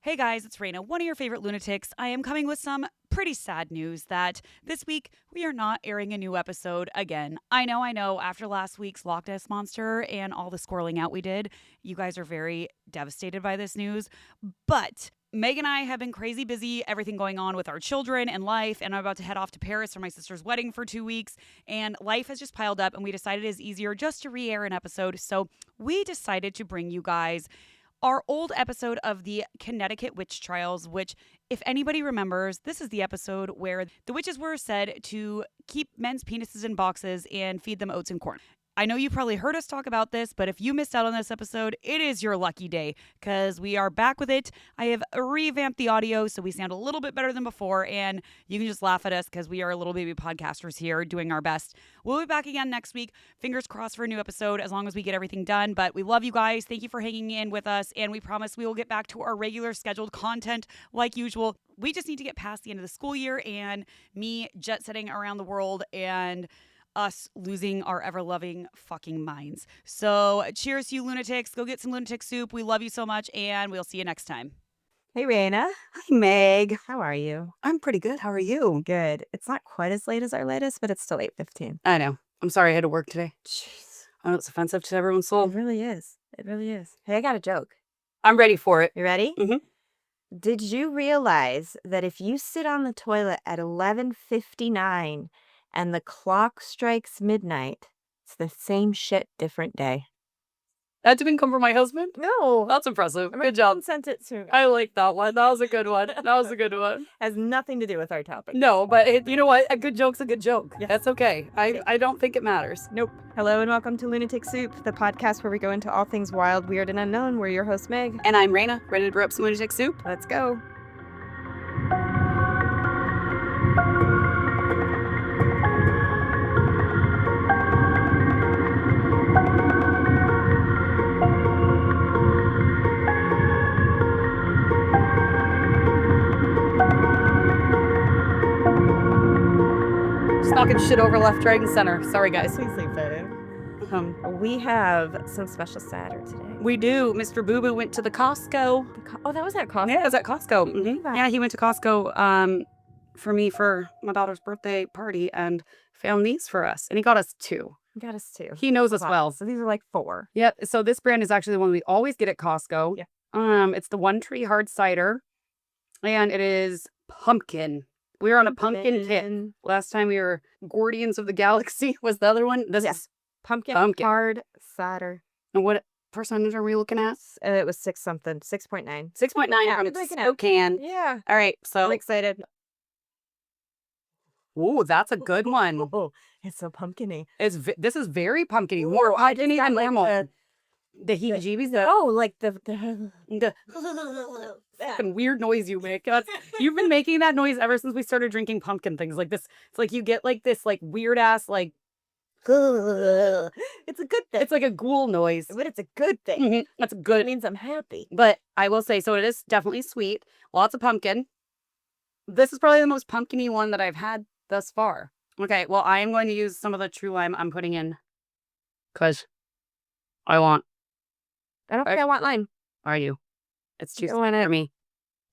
Hey guys, it's Raina, one of your favorite lunatics. I am coming with some pretty sad news that this week we are not airing a new episode again. I know, after last week's Loch Ness Monster and all the squirreling out we did, you guys are very devastated by this news. But Meg and I have been crazy busy, everything going on with our children and life, and I'm about to head off to Paris for my sister's wedding for 2 weeks, and life has just piled up, and we decided it is easier just to re-air an episode. So we decided to bring you guys our old episode of the Connecticut Witch Trials, which, if anybody remembers, this is the episode where the witches were said to keep men's penises in boxes and feed them oats and corn. I know you probably heard us talk about this, but if you missed out on this episode, it is your lucky day because we are back with it. I have revamped the audio so we sound a little bit better than before, and you can just laugh at us because we are little baby podcasters here doing our best. We'll be back again next week. Fingers crossed for a new episode as long as we get everything done, but we love you guys. Thank you for hanging in with us, and we promise we will get back to our regular scheduled content like usual. We just need to get past the end of the school year and me jet setting around the world and us losing our ever-loving fucking minds. So cheers to you lunatics. Go get some lunatic soup. We love you so much, and we'll see you next time. Hey, Raina. Hi, Meg. How are you? I'm pretty good. How are you? Good. It's not quite as late as our latest, but it's still 8:15. I know. I'm sorry I had to work today. Jeez. I know it's offensive to everyone's It soul. really is. It really is. Hey, I got a joke. I'm ready for it. You ready? Mhm. Did you realize that if you sit on the toilet at 11:59 and the clock strikes midnight, it's the same shit, different day? That didn't come from my husband? No. That's impressive. My Good job. husband sent it to me. I like that one. That was a good one. That was a good one. Has nothing to do with our topic. No, but you know what? A good joke's a good joke. Yes. That's okay. I don't think it matters. Nope. Hello and welcome to Lunatic Soup, the podcast where we go into all things wild, weird, and unknown. We're your host, Meg. And I'm Raina, ready to brew up some lunatic soup. Let's go. Just knocking shit over left, right, and center. Sorry, guys. Please leave that in. We have some special Saturday today. We do. Mr. Boo Boo went to the Costco. Oh, that was at Costco? Yeah, it was at Costco. Mhm. Wow. Yeah, he went to Costco for my daughter's birthday party and found these for us. And he got us 2. You got us 2. He knows us Wow. well. So these are like 4. Yep. So this brand is actually the one we always get at Costco. Yeah. It's the One Tree Hard Cider. And it is pumpkin. We were on a pumpkin hit. Last time we were Guardians of the Galaxy was the other one. This Yeah. is Pumpkin hard cider. and what percentage are we looking at? It was 6 something, 6.9. 6.9 Yeah, from good looking at. Spokane. Yeah. All right. I'm So excited. ooh, that's a good one. Oh, it's so pumpkin-y. This is very pumpkin-y. More I didn't even normal. The heebie-jeebies. Oh, like the The fucking weird noise you make. You've been making that noise ever since we started drinking pumpkin things like this. It's like you get like this like weird ass like it's a good thing. it's like a ghoul noise. But it's a good thing. Mhm, that's It good. means I'm happy. But I will say, so it is definitely sweet. Lots of pumpkin. This is probably the most pumpkin-y one that I've had thus far. Okay, well, I am going to use some of the true lime I'm putting in because I want. I don't think I want lime. Are you? It's too I want sweet it. for me.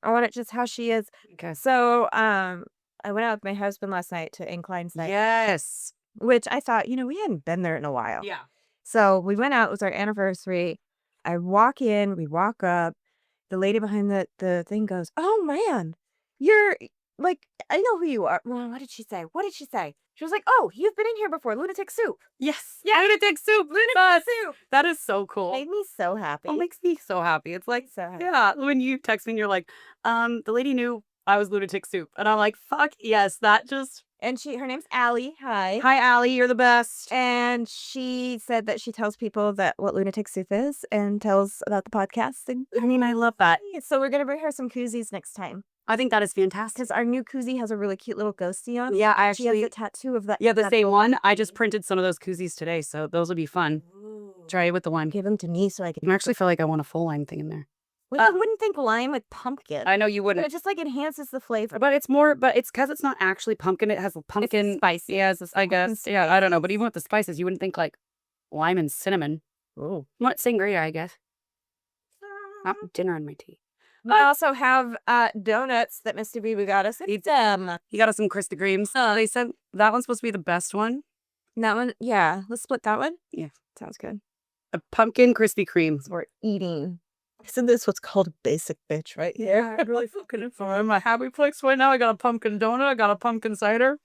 I want it just how she is. Okay. So, I went out with my husband last night to Incline's Night, Yes. which I thought, we hadn't been there in a while. Yeah. So we went out. It was our anniversary. I walk in. We walk up. The lady behind the thing goes, "Oh man, you're like, I know who you are." Well, what did she say? She was like, "Oh, you've been in here before, Lunatic Soup." Yes. Yeah. Lunatic soup. Lunatic Soup. That is so cool. Made me so happy. It makes me so happy. It's like, So happy. yeah, when you text me and you're like, the lady knew I was lunatic soup. And I'm like, fuck yes, that just. And her name's Allie. Hi. Hi, Allie, you're the best. And she said that she tells people that what Lunatic Soup is and tells about the podcast. And I mean, I love that. so we're going to bring her some koozies next time. I think that is fantastic. Because our new koozie has a really cute little ghosty on. Yeah, I She has actually, a tattoo of that. yeah, the that- same one. I just printed some of those koozies today, so those will be fun. Ooh. Try it with the lime. Give them to me so I can. I actually feel like I want a full lime thing in there. I wouldn't think lime with pumpkin. I know you But wouldn't. it just like enhances the flavor. But it's because it's not actually pumpkin. It has pumpkin. spicy. Yeah, I guess. Yeah, I don't know. But even with the spices, you wouldn't think like lime and cinnamon. Oh. What sangria, I guess. Not dinner in my tea. We also have donuts that Mr. Boo got us. He got us some Krispy Kremes. They said that one's supposed to be the best one. That one, yeah. Let's split that one. Yeah. Sounds good. A pumpkin Krispy Kreme. We're eating. Isn't this what's called a basic bitch right here? I'm really fucking informed. I'm a happy place right now. I got a pumpkin donut. I got a pumpkin cider.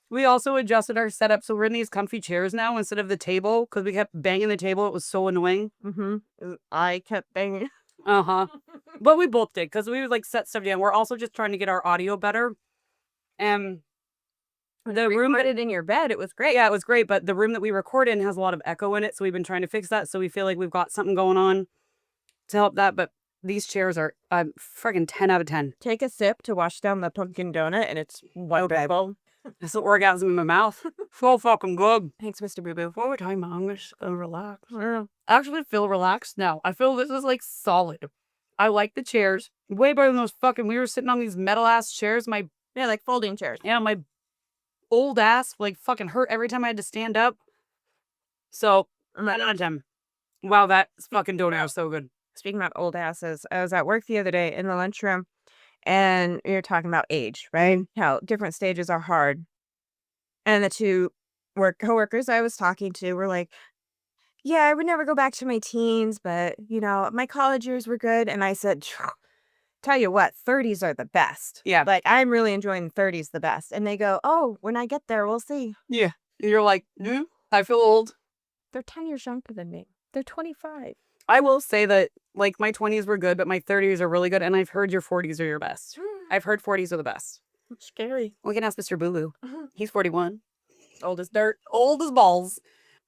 We also adjusted our setup, so we're in these comfy chairs now instead of the table because we kept banging the table. It was so annoying. I kept banging. But we both did because we would like set stuff down. We're also just trying to get our audio better. And the room Put it in your bed. It was great. Yeah, it was great. But the room that we record in has a lot of echo in it, so we've been trying to fix that. So we feel like we've got something going on to help that. But these chairs are freaking 10 out of 10. Take a sip to wash down the pumpkin donut, and it's wonderful. It's an orgasm in my mouth. So fucking good. Thanks, Mr. Boo Boo. What are we talking about? I'm just gonna relax. I actually feel relaxed now. I feel this is like solid. I like the chairs. Way better than those fucking, we were sitting on these metal ass chairs. My like folding chairs. Yeah, my old ass like fucking hurt every time I had to stand up. So, 10 out of 10. Wow, that fucking donut was so good. Speaking about old asses, I was at work the other day in the lunchroom, and we were talking about age, right? How different stages are hard. And the two coworkers I was talking to were like, yeah, I would never go back to my teens, but, my college years were good. And I said, tell you what, 30s are the best. Yeah. Like, I'm really enjoying 30s the best. And they go, oh, when I get there, we'll see. Yeah. You're like, I feel old. They're 10 years younger than me. They're 25. I will say that, like, my 20s were good, but my 30s are really good. And I've heard your 40s are your best. I've heard 40s are the best. It's scary. We can ask Mr. Boo Boo. He's 41. Old as dirt. Old as balls.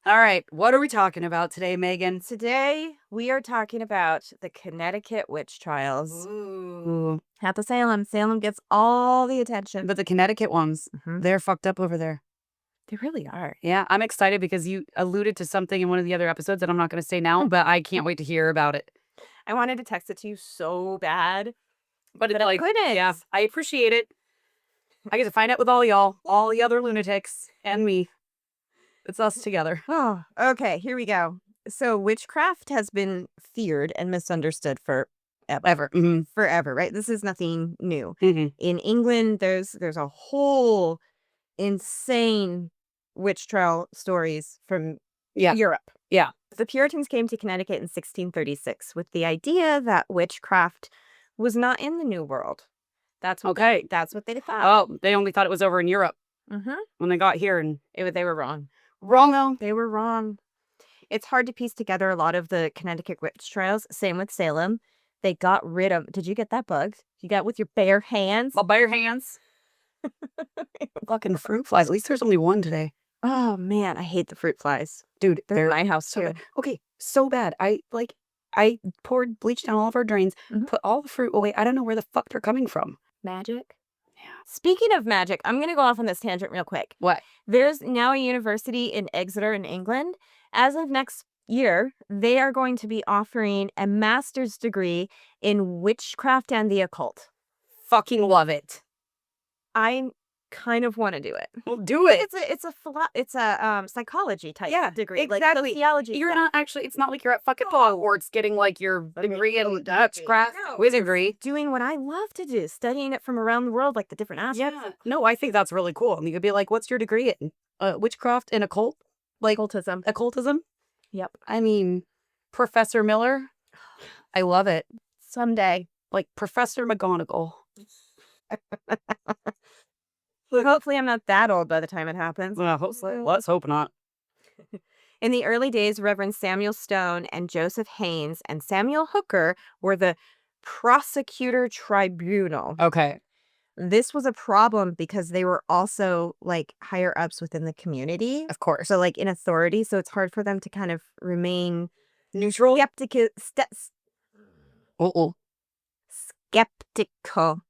All right. What are we talking about today, Megan? Today, we are talking about the Connecticut Witch Trials. Ooh. At the Salem. Salem gets all the attention. But the Connecticut ones, they're fucked up over there. They really are. Yeah, I'm excited because you alluded to something in one of the other episodes that I'm not going to say now, but I can't wait to hear about it. I wanted to text it to you so bad. But it's I like, couldn't. yeah, I appreciate it. I get to find out with all y'all, all the other lunatics, and me. It's us together. Oh, okay. Here we go. So witchcraft has been feared and misunderstood forever. Forever, right? This is nothing new. In England, there's a whole insane witch trial stories from Europe. Yeah. The Puritans came to Connecticut in 1636 with the idea that witchcraft was not in the New World. That's what they thought. Oh, they only thought it was over in Europe when they got here, and they were wrong. Wrong, though. They were wrong. It's hard to piece together a lot of the Connecticut witch trials. Same with Salem. They got rid of. Did you get that bug? You got it with your bare hands? Well, by your hands. Fucking fruit flies. At least there's only one today. Oh man, I hate the fruit flies, dude. They're in my house so too. bad. Okay, so bad. I poured bleach down all of our drains, put all the fruit away. I don't know where the fuck they're coming from. Magic. Yeah. Speaking of magic, I'm gonna go off on this tangent real quick. What? There's now a university in Exeter in England. As of next year, they are going to be offering a master's degree in witchcraft and the occult. Fucking love it. I kind of want to do it. Well, do it. It's a psychology type degree, exactly. like sociology. You're not actually. It's not like you're at fucking Hogwarts getting like your degree in witchcraft, wizardry, doing what I love to do, studying it from around the world, like the different aspects. Yeah. No, I think that's really cool. And you could be like, "What's your degree in witchcraft and occult?" Like occultism. Occultism. Yep. I mean, Professor Miller. I love it. Someday, like Professor McGonagall. Hopefully I'm not that old by the time it happens. Well, let's hope not. In the early days, Reverend Samuel Stone and Joseph Haynes and Samuel Hooker were the prosecutor tribunal. Okay. This was a problem because they were also like higher ups within the community. Of course. So like in authority. So it's hard for them to kind of remain neutral. Skeptical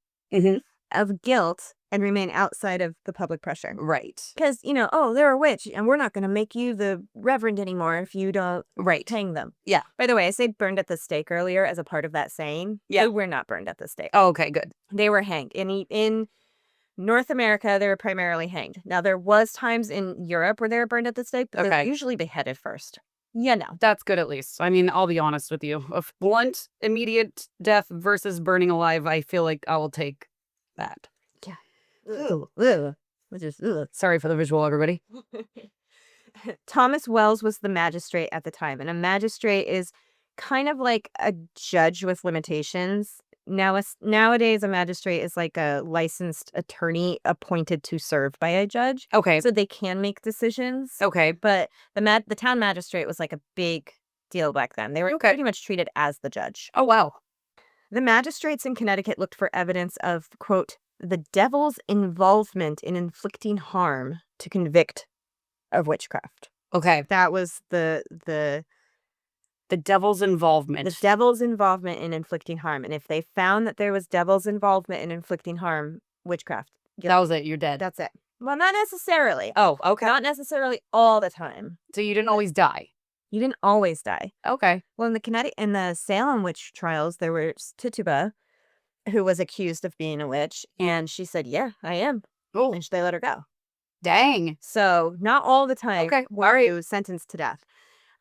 of guilt and remain outside of the public pressure. Right. Because, they're a witch and we're not going to make you the reverend anymore if you don't hang them. Yeah. By the way, I said burned at the stake earlier as a part of that saying. Yeah. They were not burned at the stake. Oh, okay, good. They were hanged. In North America, they were primarily hanged. Now, there was times in Europe where they were burned at the stake, but they were usually beheaded first. You know. That's good, at least. I mean, I'll be honest with you. Of blunt, immediate death versus burning alive, I feel like I will take that. Yeah. Ugh. Which is ugh. Sorry for the visual, everybody. Thomas Wells was the magistrate at the time, and a magistrate is kind of like a judge with limitations. Nowadays, a magistrate is like a licensed attorney appointed to serve by a judge, Okay. so they can make decisions. Okay. But the town magistrate was like a big deal back then. They were Okay. pretty much treated as the judge. Oh, wow. The magistrates in Connecticut looked for evidence of, quote, the devil's involvement in inflicting harm to convict of witchcraft. Okay. That was the devil's involvement. The devil's involvement in inflicting harm. And if they found that there was devil's involvement in inflicting harm, witchcraft. That was it. You're dead. That's it. Well, not necessarily. Oh, okay. Not necessarily all the time. So you didn't always die. You didn't always die. Okay. Well, in the Salem witch trials, there was Tituba, who was accused of being a witch, and she said, "Yeah, I am." Oh, And they let her go. dang. So not all the time Okay, were all right. you sentenced to death.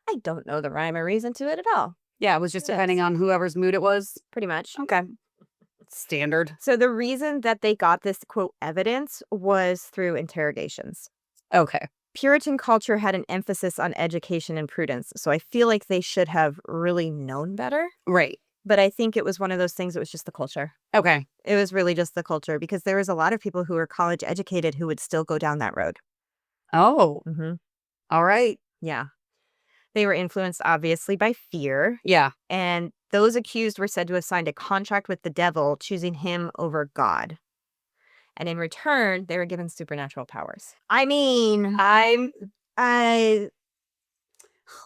I don't know the rhyme or reason to it at all. Yeah, it was just Yes. depending on whoever's mood it was. Pretty much. Okay. Standard. So the reason that they got this, quote, evidence was through interrogations. Okay. Puritan culture had an emphasis on education and prudence, so I feel like they should have really known better. Right. But I think it was one of those things, it was just the culture. Okay. It was really just the culture, because there was a lot of people who were college educated who would still go down that road. Oh, Mm-hmm. all right. Yeah. They were influenced, obviously, by fear, Yeah. and those accused were said to have signed a contract with the devil, choosing him over God. And in return, they were given supernatural powers. I mean,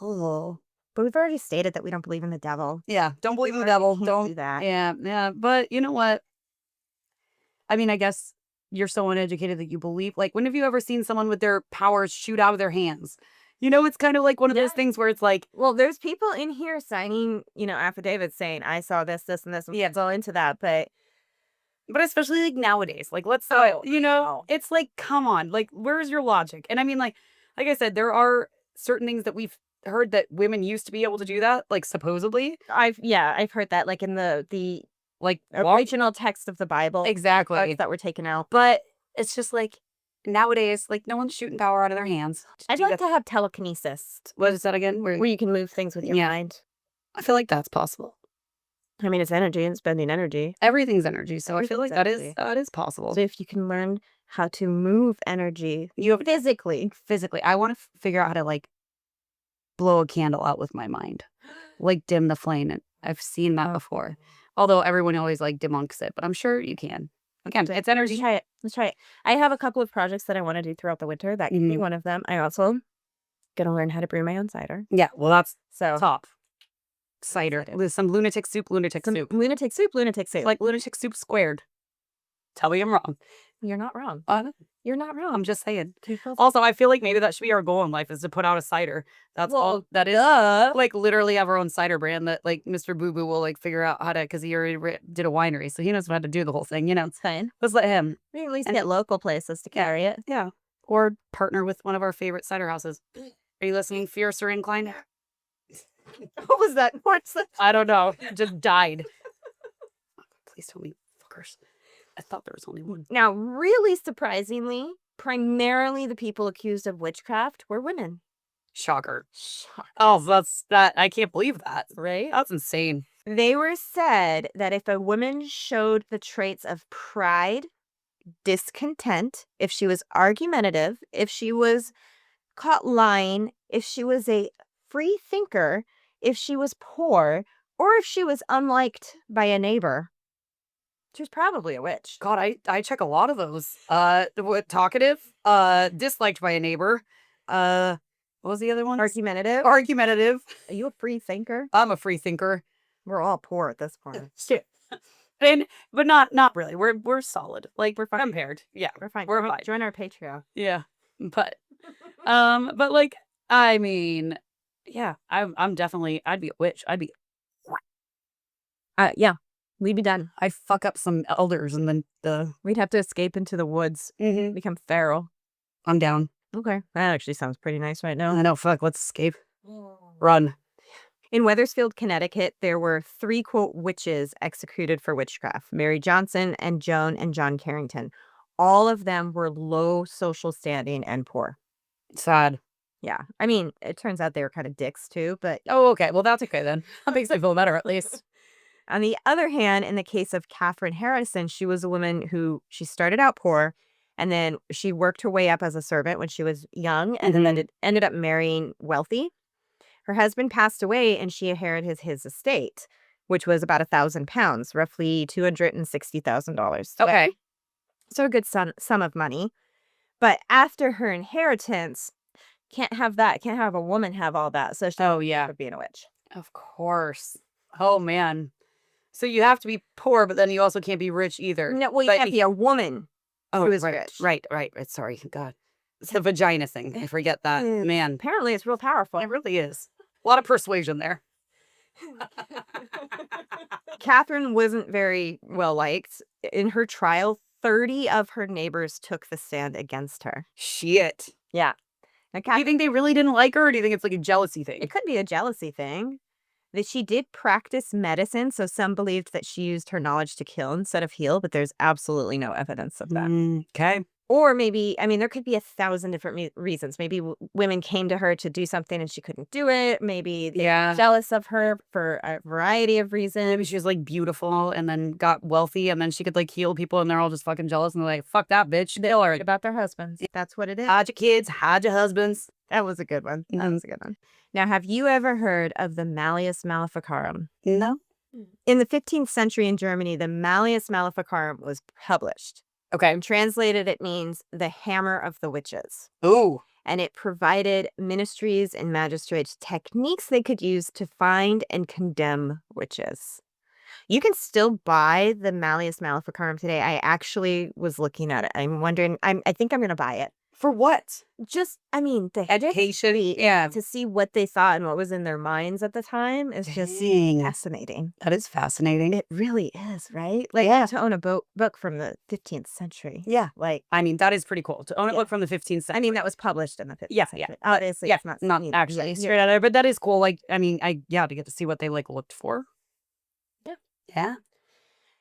Oh. but we've already stated that we don't believe in the devil. Yeah. Don't believe in the We devil. can't Don't do that. Yeah. Yeah. But you know what? I mean, I guess you're so uneducated that you believe. Like, when have you ever seen someone with their powers shoot out of their hands? You know, it's kind of like one of those Yeah. things where it's like, Well, there's people in here signing, affidavits saying, I saw this, this, and this. And Yeah. it's all into that. But but especially like nowadays, like let's Oh, it's like, come on, like where's your logic? And I mean, like I said, there are certain things that we've heard that women used to be able to do that, like supposedly, I've heard that, like in the like original text of the Bible, exactly. parts that were taken out. But it's just like nowadays, like no one's shooting power out of their hands. I'd like to have telekinesis, What is that again? where you can move things with your Yeah. mind. I feel like that's possible. I mean, it's energy and spending energy. Everything's energy, so I feel like Everything's that is possible. So if you can learn how to move energy You have physically, I want to figure out how to like blow a candle out with my mind, like dim the flame. And I've seen that before. Although everyone always like debunks it, but I'm sure you can. Again, it's energy. Let's try it. I have a couple of projects that I want to do throughout the winter. That can be Mhm. one of them. I also gonna learn how to brew my own cider. Yeah, well, that's So top. Cider Excited. with some lunatic soup. some lunatic soup. Like lunatic soup squared. Tell me I'm wrong. You're not wrong. Uh, You're not wrong. I'm just saying. Also, Also, I feel like maybe that should be our goal in life, is to put out a cider. That's all. Well, That is like literally have our own cider brand that like Mr. Boo Boo will like figure out how to, because he already did a winery, so he knows how to do the whole thing. You know, it's fine. let's let him. We can at least And- get local places to Yeah. carry it. Yeah, or partner with one of our favorite cider houses. Are you listening, Fierce or Inclined? What was that? What's that? I don't know. It just died. Please tell me, fuckers. I thought there was only one. Now, really surprisingly, primarily the people accused of witchcraft were women. Shocker. Oh, that's that. I can't believe that. Right? That's insane. They were said that if a woman showed the traits of pride, discontent, if she was argumentative, if she was caught lying, if she was a free thinker, if she was poor, or if she was unliked by a neighbor, she was probably a witch. God, I check a lot of those. Talkative, disliked by a neighbor. What was the other one? Argumentative. Argumentative. Are you a free thinker? I'm a free thinker. We're all poor at this point. Shit. But not really. We're solid. Like we're compared. Yeah, We're fine. We're fine. Join our Patreon. Yeah. But like I mean, yeah, I'm definitely, I'd be a witch. Yeah, we'd be done. I'd fuck up some elders and then We'd have to escape into the woods, become feral. I'm down. Okay. That actually sounds pretty nice right now. I know, fuck, let's escape. Run. In Wethersfield, Connecticut, there were 3, quote, witches executed for witchcraft: Mary Johnson and Joan and John Carrington. All of them were low social standing and poor. Sad. Yeah. I mean, it turns out they were kind of dicks too, but Oh, okay. Well, that's okay then. That makes me feel better at least. on the other hand, in the case of Catherine Harrison, she was a woman who she started out poor, and then she worked her way up as a servant when she was young, and then ended up marrying wealthy. Her husband passed away, and she inherited his estate, which was about £1,000, roughly $260,000. Okay. So a good sum of money. But after her inheritance, can't have that. Can't have a woman have all that. So she's for being a witch. Of course. Oh, man. So you have to be poor, but then you also can't be rich either. No, well, you can't be a woman who is rich. Right. Sorry. God. It's the vagina thing. I forget that. Man. Apparently, it's real powerful. It really is. A lot of persuasion there. Catherine wasn't very well liked. In her trial, 30 of her neighbors took the stand against her. Shit. Yeah. Now, Do you think they really didn't like her, or do you think it's like a jealousy thing? It could be a jealousy thing. That she did practice medicine, so some believed that she used her knowledge to kill instead of heal, but there's absolutely no evidence of that. Okay. Or maybe, I mean, there could be 1,000 different reasons. Maybe women came to her to do something and she couldn't do it. Maybe they were jealous of her for a variety of reasons. Maybe she was like beautiful and then got wealthy and then she could like heal people and they're all just fucking jealous and they're like, fuck that bitch. They all are about their husbands. That's what it is. Hide your kids, hide your husbands. That was a good one. That was a good one. Now, have you ever heard of the Malleus Maleficarum? No. In the 15th century in Germany, the Malleus Maleficarum was published. Okay. Translated, it means the hammer of the witches. Ooh. And it provided ministries and magistrates techniques they could use to find and condemn witches. You can still buy the Malleus Maleficarum today. I actually was looking at it. I'm wondering, I think I'm going to buy it. For what? Just, I mean, the Education. to see what they thought and what was in their minds at the time is just fascinating. That is fascinating. It really is, right? Like, to own a book from the 15th century. Yeah. Like, I mean, that is pretty cool. To own a book from the 15th century. I mean, that was published in the 15th century. Yeah. Obviously, it's not actually straight out of there, but that is cool. Like, I mean, to get to see what they like looked for. Yeah. Yeah.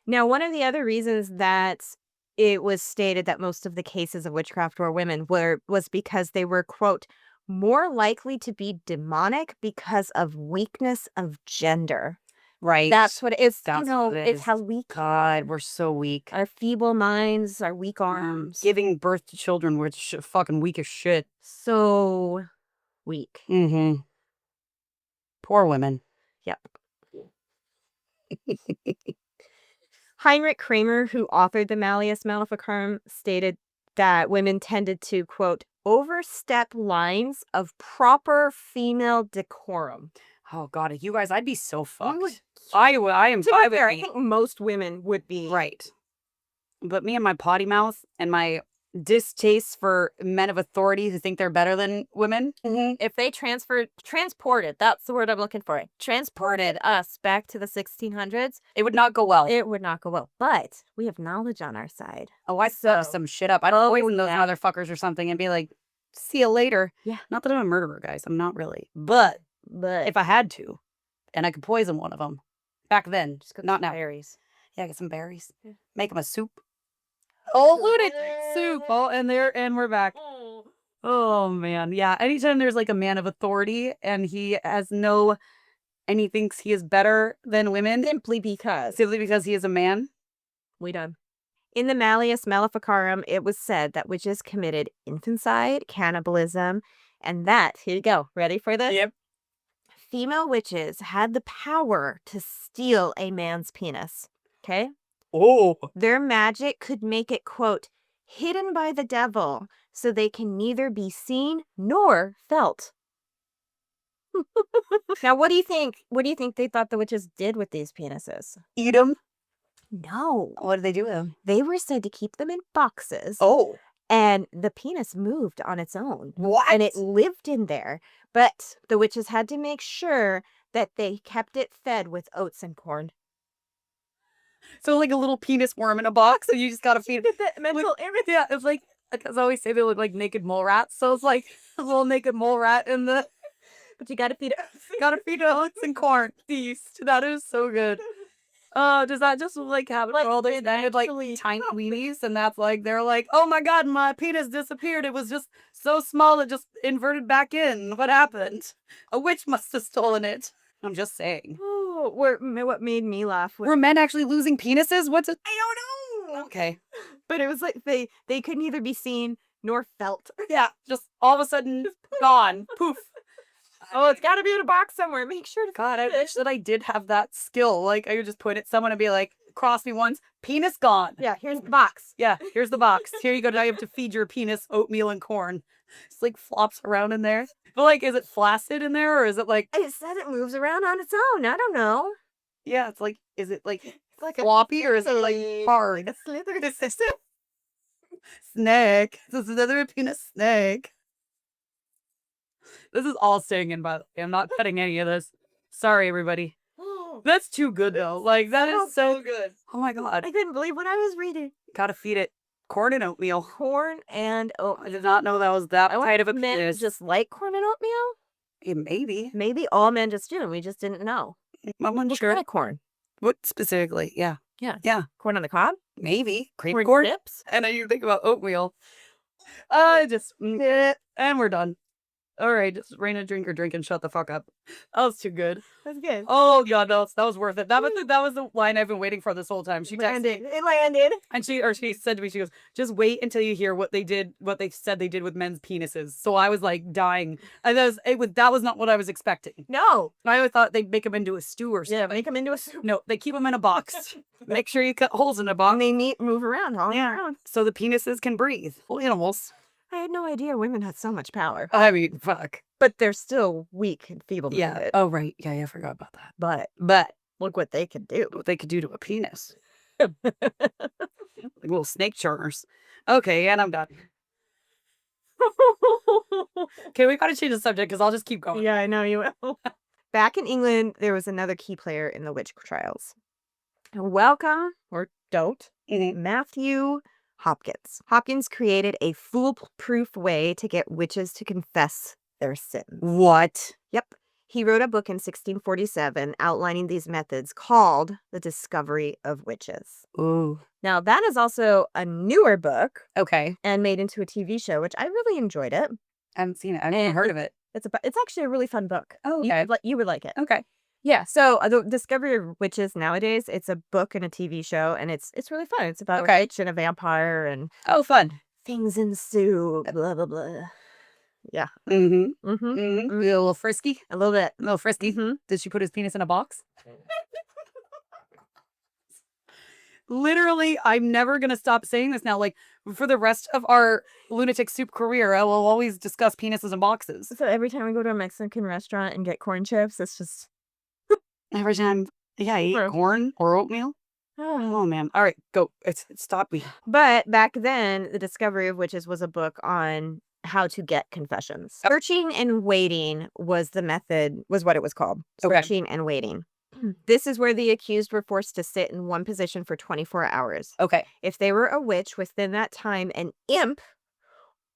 Now, one of the other reasons that it was stated that most of the cases of witchcraft were women was because they were, quote, more likely to be demonic because of weakness of gender. Right. That's what it is. That's it's how weak. God, we're so weak. Our feeble minds, our weak arms. Giving birth to children, we're fucking weak as shit. So weak. Mm-hmm. Poor women. Yep. Heinrich Kramer, who authored the Malleus Maleficarum, stated that women tended to, quote, overstep lines of proper female decorum. Oh, God, you guys, I'd be so fucked. I am fine. I think most women would be. Right. But me and my potty mouth and my distaste for men of authority who think they're better than women. Mm-hmm. If they transported, that's the word I'm looking for. Transported us back to the 1600s. It would not go well. It would not go well. But we have knowledge on our side. Oh, I suck some shit up. I'd poison those motherfuckers or something and be like, see you later. Yeah. Not that I'm a murderer, guys. I'm not really. But if I had to, and I could poison one of them, back then, just not now. Berries. Yeah, get some berries. Yeah. Make them a soup. Oh, lunatic soup. Oh, and we're back. Oh, man. Yeah. Anytime there's like a man of authority and he thinks he is better than women. Simply because he is a man. We done. In the Malleus Maleficarum, it was said that witches committed infanticide, cannibalism, and that, here you go. Ready for this? Yep. Female witches had the power to steal a man's penis. Okay? Oh. Their magic could make it, quote, hidden by the devil, so they can neither be seen nor felt. Now, what do you think? What do you think they thought the witches did with these penises? Eat them? No. What did they do with them? They were said to keep them in boxes. Oh. And the penis moved on its own. What? And it lived in there. But the witches had to make sure that they kept it fed with oats and corn. So like a little penis worm in a box, and you just gotta feed it. That mental image. Yeah, it's like, as I always say, they look like naked mole rats. So it's like a little naked mole rat in the But you gotta feed it. Gotta feed it oats and corn. Feast. That is so good. Does that just like happen for all day? They had like tiny weenies, and that's like they're like, oh my god, my penis disappeared. It was just so small it just inverted back in. What happened? A witch must have stolen it. I'm just saying. Oh, what made me laugh was Were men actually losing penises? What's it? I don't know. Okay. But it was like they could neither be seen nor felt. Yeah, just all of a sudden gone. Poof. Oh, it's got to be in a box somewhere. Make sure to. God, I wish that I did have that skill. Like, I could just point at someone and be like, cross me once, penis gone. Yeah, here's the box. Yeah, here's the box. Here you go. Now you have to feed your penis oatmeal and corn. It's like flops around in there. But like, is it flaccid in there or is it like, It said it moves around on its own. I don't know. yeah, it's like, is it like It's like floppy or is it like hard? a slither. Snake. This is another penis snake. This is all staying in, by the way. I'm not cutting any of this. Sorry, everybody. That's too good, though. Like, that is so good. Oh my god. I couldn't believe what I was reading. Gotta feed it corn and oatmeal. Corn and I oatmeal. did not know that was that I tight of a men penis. just like corn and oatmeal. Yeah, maybe. Maybe all men just do, and we just didn't know. I'm What unsure. kind of corn? What specifically? Yeah. Yeah. Yeah. Corn on the cob? Maybe. Cream Corn corn. chips? And then you think about oatmeal. And we're done. All right, just Raina, drink and shut the fuck up. That was too good. That's good. Oh god, that was worth it. That was the line I've been waiting for this whole time. She texted me It landed. and she said to me, she goes, just wait until you hear what they said they did with men's penises. So I was like dying. And that was not what I was expecting. No. I always thought they'd make them into a stew or something. Yeah, make them into a soup. No, they keep them in a box. Make sure you cut holes in the box. And they move around all around. So the penises can breathe. Well, animals. I had no idea women had so much power. I mean, fuck. But they're still weak and feeble. Yeah. Oh, right. Yeah, I forgot about that. But look what they can do. What they could do to a penis. Like little snake charmers. Okay, and I'm done. Okay, we gotta change the subject because I'll just keep going. Yeah, I know you will. Back in England, there was another key player in the witch trials. Welcome, or don't, Matthew Hopkins. Hopkins created a foolproof way to get witches to confess their sins. What? Yep. He wrote a book in 1647 outlining these methods called The Discovery of Witches. Ooh. Now, that is also a newer book Okay. and made into a TV show, which I really enjoyed it. I haven't seen it. I haven't heard of it. It's actually a really fun book. Oh, okay. You would like it. Okay. Yeah. So The Discovery of Witches nowadays, it's a book and a TV show, and it's really fun. It's about a witch and a vampire, and Oh, fun. things ensue. Blah blah blah. Yeah. Mm-hmm. Mm-hmm. Mm-hmm. A little frisky. A little bit. A little frisky. Mm-hmm. Did she put his penis in a box? Literally, I'm never going to stop saying this now. Like, for the rest of our lunatic soup career, I will always discuss penises in boxes. So every time we go to a Mexican restaurant and get corn chips, it's just Every time, yeah, I eat corn or oatmeal. Oh, man. All right, go. Stop me. But back then, The Discovery of Witches was a book on how to get confessions. Searching and waiting was the method, was what it was called. Okay. Searching and waiting. This is where the accused were forced to sit in one position for 24 hours. Okay. If they were a witch within that time, an imp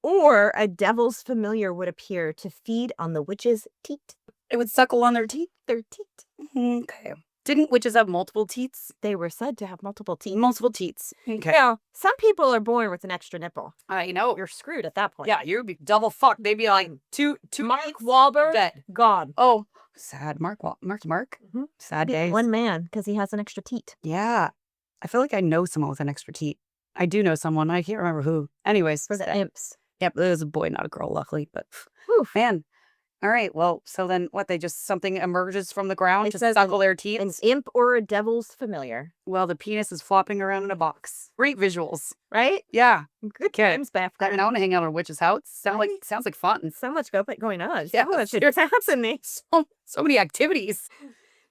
or a devil's familiar would appear to feed on the witch's teat. It would suckle on their teeth? Their teat. Okay. Didn't witches have multiple teats? They were said to have multiple teeth. Multiple teats. Okay. Now, some people are born with an extra nipple. I know. You're screwed at that point. Yeah, you'd be double fucked. They'd be like two Mark Wahlberg, dead. gone. Oh, sad. Mark. Mhm. Sad days. One man, because he has an extra teat. Yeah. I feel like I know someone with an extra teat. I do know someone. I can't remember who. Anyways. For the imps. Yep, it was a boy, not a girl, luckily. But, Whew. man. All right. Well, so then what? They just, something emerges from the ground It to says suckle their teeth? An imp or a devil's familiar. Well, the penis is flopping around in a box. Great visuals. Right? Yeah. Good Okay. times back I mean, I then. want to hang out at a witch's house. Sounds like fun. So much going on. Yeah, So much seriously. happening. So many activities.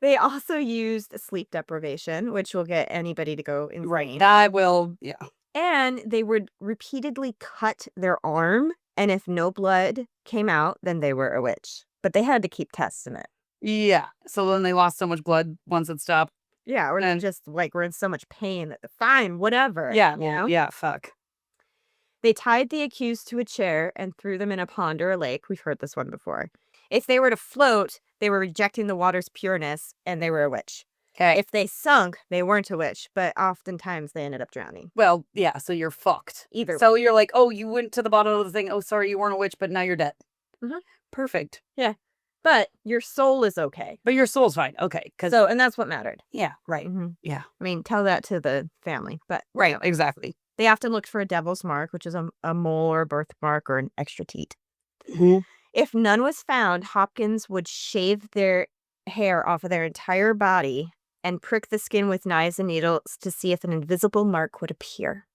They also used sleep deprivation, which will get anybody to go insane. That will, yeah. And they would repeatedly cut their arm, and if no blood came out, then they were a witch. But they had to keep testing it. Yeah. So then they lost so much blood once it stopped. Yeah, or And- just like we're in so much pain that fine, whatever. Yeah. you know? Yeah. Fuck. They tied the accused to a chair and threw them in a pond or a lake. We've heard this one before. If they were to float, they were rejecting the water's pureness and they were a witch. Okay. If they sunk, they weren't a witch, but oftentimes they ended up drowning. Well, yeah, so you're fucked. Either. So you're like, oh, you went to the bottom of the thing. Oh, sorry, you weren't a witch, but now you're dead. Mhm. Perfect. But your soul is okay. But your soul's fine. Okay. So, and that's what mattered. Yeah, right. Mhm. Yeah. I mean, tell that to the family. But Right, exactly. they often looked for a devil's mark, which is a mole or a birthmark or an extra teat. Mm-hmm. If none was found, Hopkins would shave their hair off of their entire body and prick the skin with knives and needles to see if an invisible mark would appear.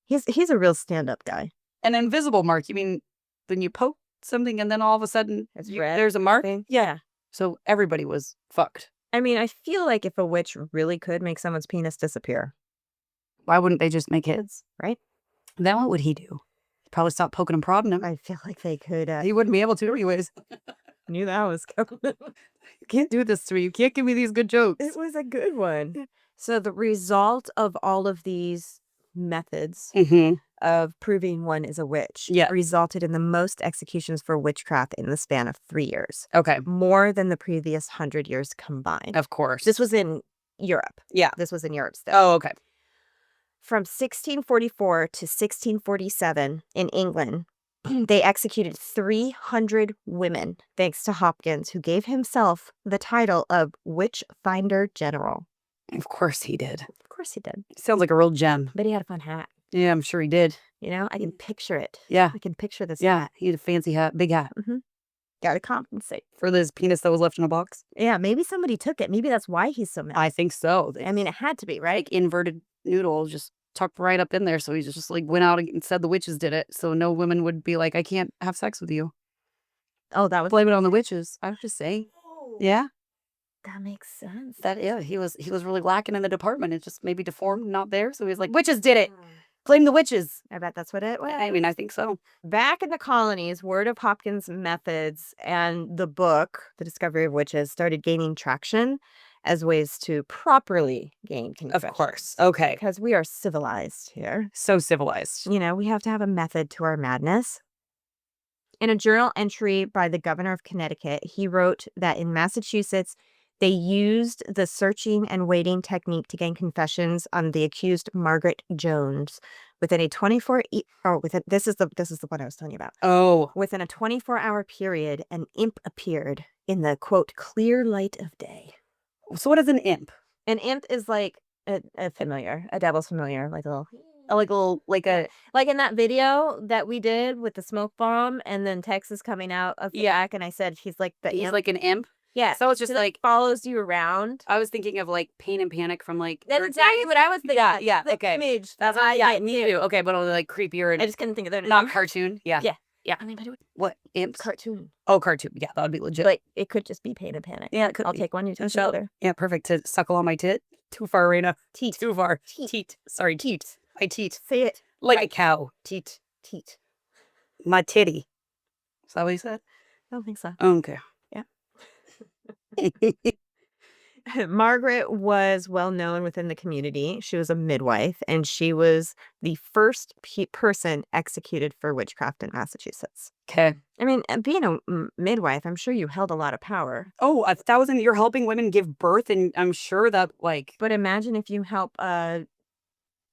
He's a real stand-up guy. An invisible mark. You mean when you poke something and then all of a sudden It's red there's a mark? thing. Yeah. So everybody was fucked. I mean, I feel like if a witch really could make someone's penis disappear, Why wouldn't they just make his? right? Then what would he do? Probably stop poking and prodding him. I feel like they could. He wouldn't be able to anyways. Knew that was coming. You can't do this to me. You can't give me these good jokes. It was a good one. So the result of all of these methods Mm-hmm. of proving one is a witch resulted in the most executions for witchcraft in the span of 3 years, Okay. more than the previous 100 years combined. Of course. This was in Europe. Yeah. This was in Europe still. Oh, okay. From 1644 to 1647 in England, they executed 300 women, thanks to Hopkins, who gave himself the title of Witch Finder General. Of course he did. Of course he did. Sounds like a real gem. But he had a fun hat. Yeah, I'm sure he did. You know, I can picture it. Yeah. I can picture this. Yeah. He had a fancy hat, big hat. Got to compensate. For this penis that was left in a box. Yeah, maybe somebody took it. Maybe that's why he's so mad. I think so. I mean, it had to be, right? Like inverted noodle just tucked right up in there. So he just like went out and said the witches did it. So no women would be like, I can't have sex with you. Oh, that was... Blame it on the witches. I was just saying. Yeah. That makes sense. He was really lacking in the department. It just maybe deformed, not there. So he was like, witches did it. Blame the witches. I bet that's what it was. I mean, I think so. Back in the colonies, word of Hopkins' methods and the book, The Discovery of Witches, started gaining traction as ways to properly gain confession. Of course. Okay. Because we are civilized here. So civilized. You know, we have to have a method to our madness. In a journal entry by the governor of Connecticut, he wrote that in Massachusetts, they used the searching and waiting technique to gain confessions on the accused Margaret Jones. Within a 24 this is the one I was telling you about. Oh. Within a 24-hour period, an imp appeared in the quote clear light of day. So what is an imp? An imp is like a familiar, a devil's familiar, like a like in that video that we did with the smoke bomb, and then Tex is coming out of the back, and I said he's like the He's imp. like an imp. Yeah. So it's just he, like follows you around. I was thinking of like Pain and Panic from like That's exactly what I was thinking. Yeah. The Okay. image. That's me too. Okay, but only like creepier and I just couldn't think of that. not cartoon. Yeah. Yeah. I mean, What imps? cartoon. Oh, cartoon. Yeah, that would be legit. But it could just be Pain and Panic. Yeah, it could I'll be. take one. You take the Shut other. Yeah, perfect. To suckle on my tit. Too far, Raina. Teat. Too far. Teat. Teat. Sorry, teat. My teat. Say it. Like Right. a cow. Teat. Teat. My titty. Is that what you said? I don't think so. Okay. Yeah. Margaret was well known within the community. She was a midwife, and she was the first person executed for witchcraft in Massachusetts. Okay. I mean, being a midwife, I'm sure you held a lot of power. Oh, 1,000. You're helping women give birth, and I'm sure that like. But imagine if you help a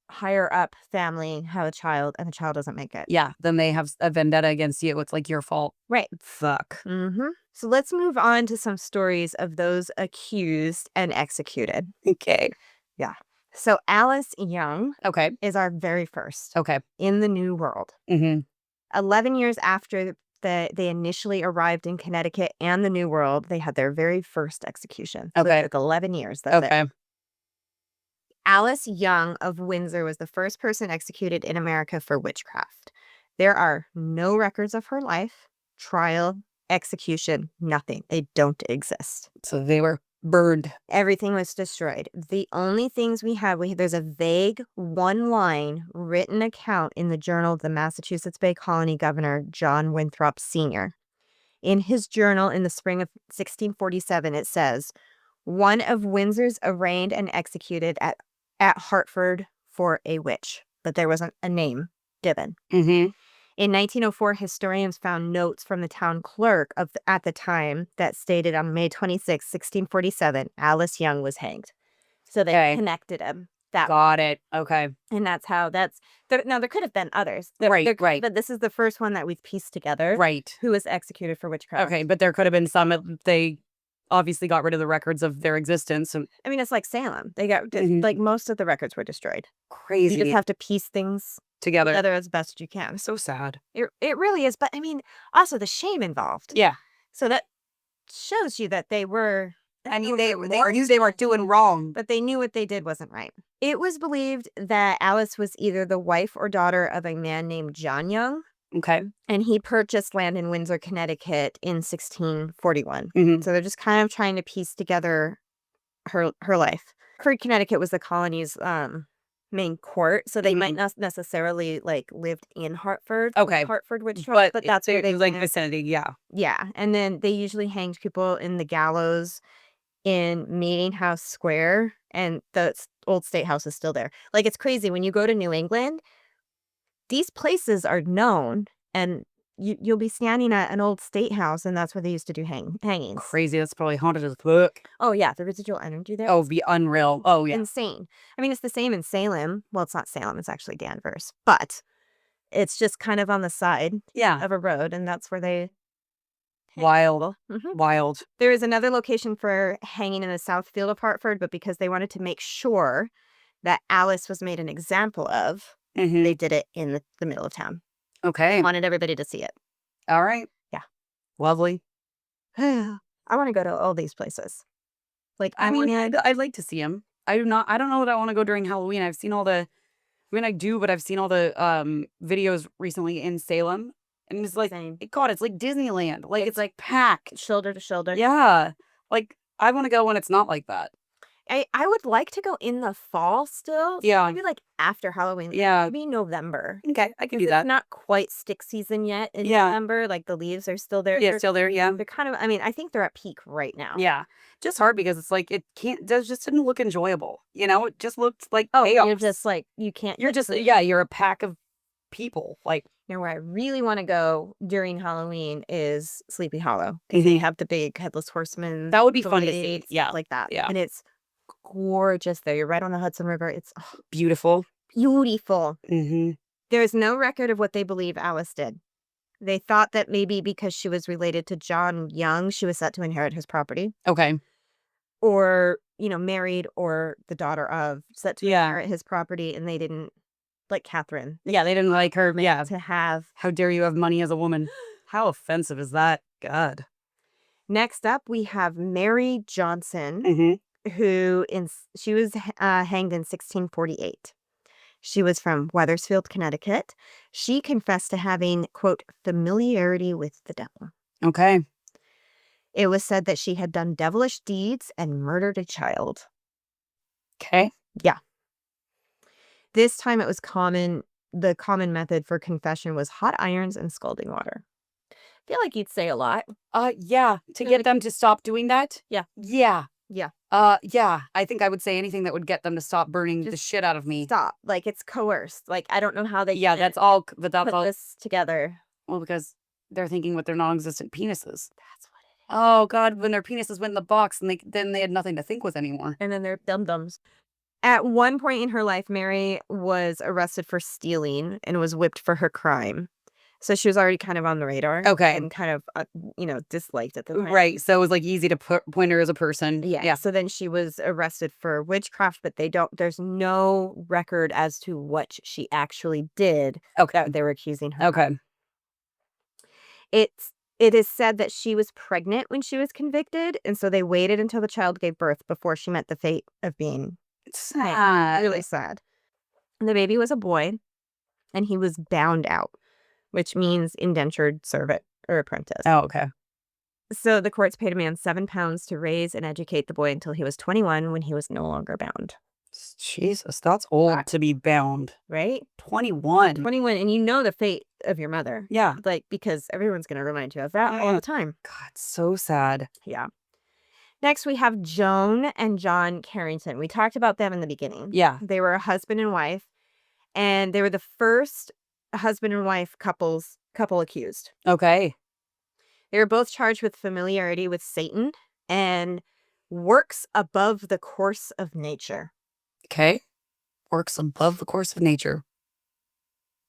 higher up family have a child, and the child doesn't make it. Yeah, then they have a vendetta against you. It's like your fault. Right. Fuck. Mm-hmm. So let's move on to some stories of those accused and executed. Okay. So Alice Young Okay. is our very first Okay. in the New World. Mm-hmm. 11 years after they initially arrived in Connecticut and the New World, they had their very first execution. So Okay. it took 11 years. That's it. Okay. Alice Young of Windsor was the first person executed in America for witchcraft. There are no records of her life, trial, execution, nothing. They don't exist. So they were burned. Everything was destroyed. The only things we have, there's a vague one-line written account in the journal of the Massachusetts Bay Colony Governor John Winthrop Sr. In his journal in the spring of 1647, it says, one of Windsor's arraigned and executed at Hartford for a witch, but there wasn't a name given. Mm-hmm. In 1904, historians found notes from the town clerk at the time that stated on May 26, 1647, Alice Young was hanged. So they connected him. Got it. Okay. And that's how now there could have been others. Right. But this is the first one that we've pieced together. Right. Who was executed for witchcraft. Okay, but there could have been some, they obviously got rid of the records of their existence. And I mean, it's like Salem. They got, like, most of the records were destroyed. crazy. You just have to piece things together as best you can. So sad. It really is. But I mean, also the shame involved. Yeah. So that shows you that they were. I mean, they knew they were doing wrong. But they knew what they did wasn't right. It was believed that Alice was either the wife or daughter of a man named John Young. Okay. And he purchased land in Windsor, Connecticut in 1641. Mhm. So they're just kind of trying to piece together her life. Hartford, Connecticut was the colony's main court. So they might not necessarily, like, lived in Hartford. Okay. Hartford Witch Trials, but that's where they like vicinity. Yeah. Yeah. And then they usually hanged people in the gallows in Meeting House Square, and the old State House is still there. Like, it's crazy when you go to New England, these places are known, and you'll be standing at an old state house, and that's where they used to do hangings. Crazy. That's probably haunted as fuck. Oh yeah, the residual energy there. Oh, be unreal. Oh yeah. Insane. I mean, it's the same in Salem. Well, it's not Salem, it's actually Danvers, but it's just kind of on the side Yeah. of a road, and that's where they Wild. Mhm. Wild. There is another location for hanging in the South Field of Hartford, but because they wanted to make sure that Alice was made an example of, they did it in the middle of town. Okay. Wanted everybody to see it. All right. Yeah. Lovely. I want to go to all these places. Like, I mean, I'd like to see them. I don't know that I want to go during Halloween. I've seen all the, I do, but I've seen all the videos recently in Salem. And it's like, God, it's like Disneyland. Like, it's like packed. Shoulder to shoulder. Yeah. Like, I want to go when it's not like that. I would like to go in the fall still. Yeah. Maybe like after Halloween. Yeah. Maybe November. Okay, I can do It's that. not quite stick season yet in Yeah. November. Like, the leaves are still there. Yeah, still there, yeah. They're kind of, I mean, I think they're at peak right now. Yeah. Just hard because it's like, it just didn't look enjoyable. You know, it just looked like Oh, chaos. you're just like, you can't. You're just, yeah, you're a pack of people. Like, You know, where I really want to go during Halloween is Sleepy Hollow. They have the big headless horseman. that would be fun to see. parades, Yeah. stuff like that. Yeah. And it's gorgeous there. You're right on the Hudson River. It's Beautiful. beautiful. Mm-hmm. There's no record of what they believe Alice did. They thought that maybe because she was related to John Young, she was set to inherit his property. Okay. Or, married or the daughter of, set to inherit his property, and they didn't, like Catherine, Yeah, they didn't like her. Yeah. to have. How dare you have money as a woman? How offensive is that? God. Next up, we have Mary Johnson, Mm-hmm. who she was hanged in 1648. She was from Wethersfield, Connecticut. She confessed to having, quote, familiarity with the devil. Okay. It was said that she had done devilish deeds and murdered a child. Okay. This time it was the common method for confession was hot irons and scalding water. I feel like you'd say a lot. Yeah. To get them to stop doing that? Yeah. Yeah. Yeah. Yeah. I think I would say anything that would get them to stop burning the shit out of me. Stop. Like, it's coerced. Like, I don't know how they Yeah, that's all. But that's put all. this together. Well, because they're thinking with their non-existent penises. That's what it is. Oh God! When their penises went in the box, and then they had nothing to think with anymore. And then they're dum-dums. At one point in her life, Mary was arrested for stealing and was whipped for her crime. So she was already kind of on the radar. Okay. And kind of, disliked at the time. Right. So it was like easy to point her as a person. Yeah. Yeah. So then she was arrested for witchcraft, but there's no record as to what she actually did Okay. that they were accusing her. Okay. It is said that she was pregnant when she was convicted, and so they waited until the child gave birth before she met the fate of being It's sad. really sad. The baby was a boy, and he was bound out, which means indentured servant or apprentice. Oh, okay. So the courts paid a man £7 to raise and educate the boy until he was 21, when he was no longer bound. Jesus, that's old to be bound. Right? 21. 21, and you know the fate of your mother. Yeah. Like, because everyone's going to remind you of that all the time. God, so sad. Yeah. Next, we have Joan and John Carrington. We talked about them in the beginning. Yeah. They were a husband and wife, and they were the first a husband and wife couple accused. Okay. They were both charged with familiarity with Satan and works above the course of nature. Okay. Works above the course of nature.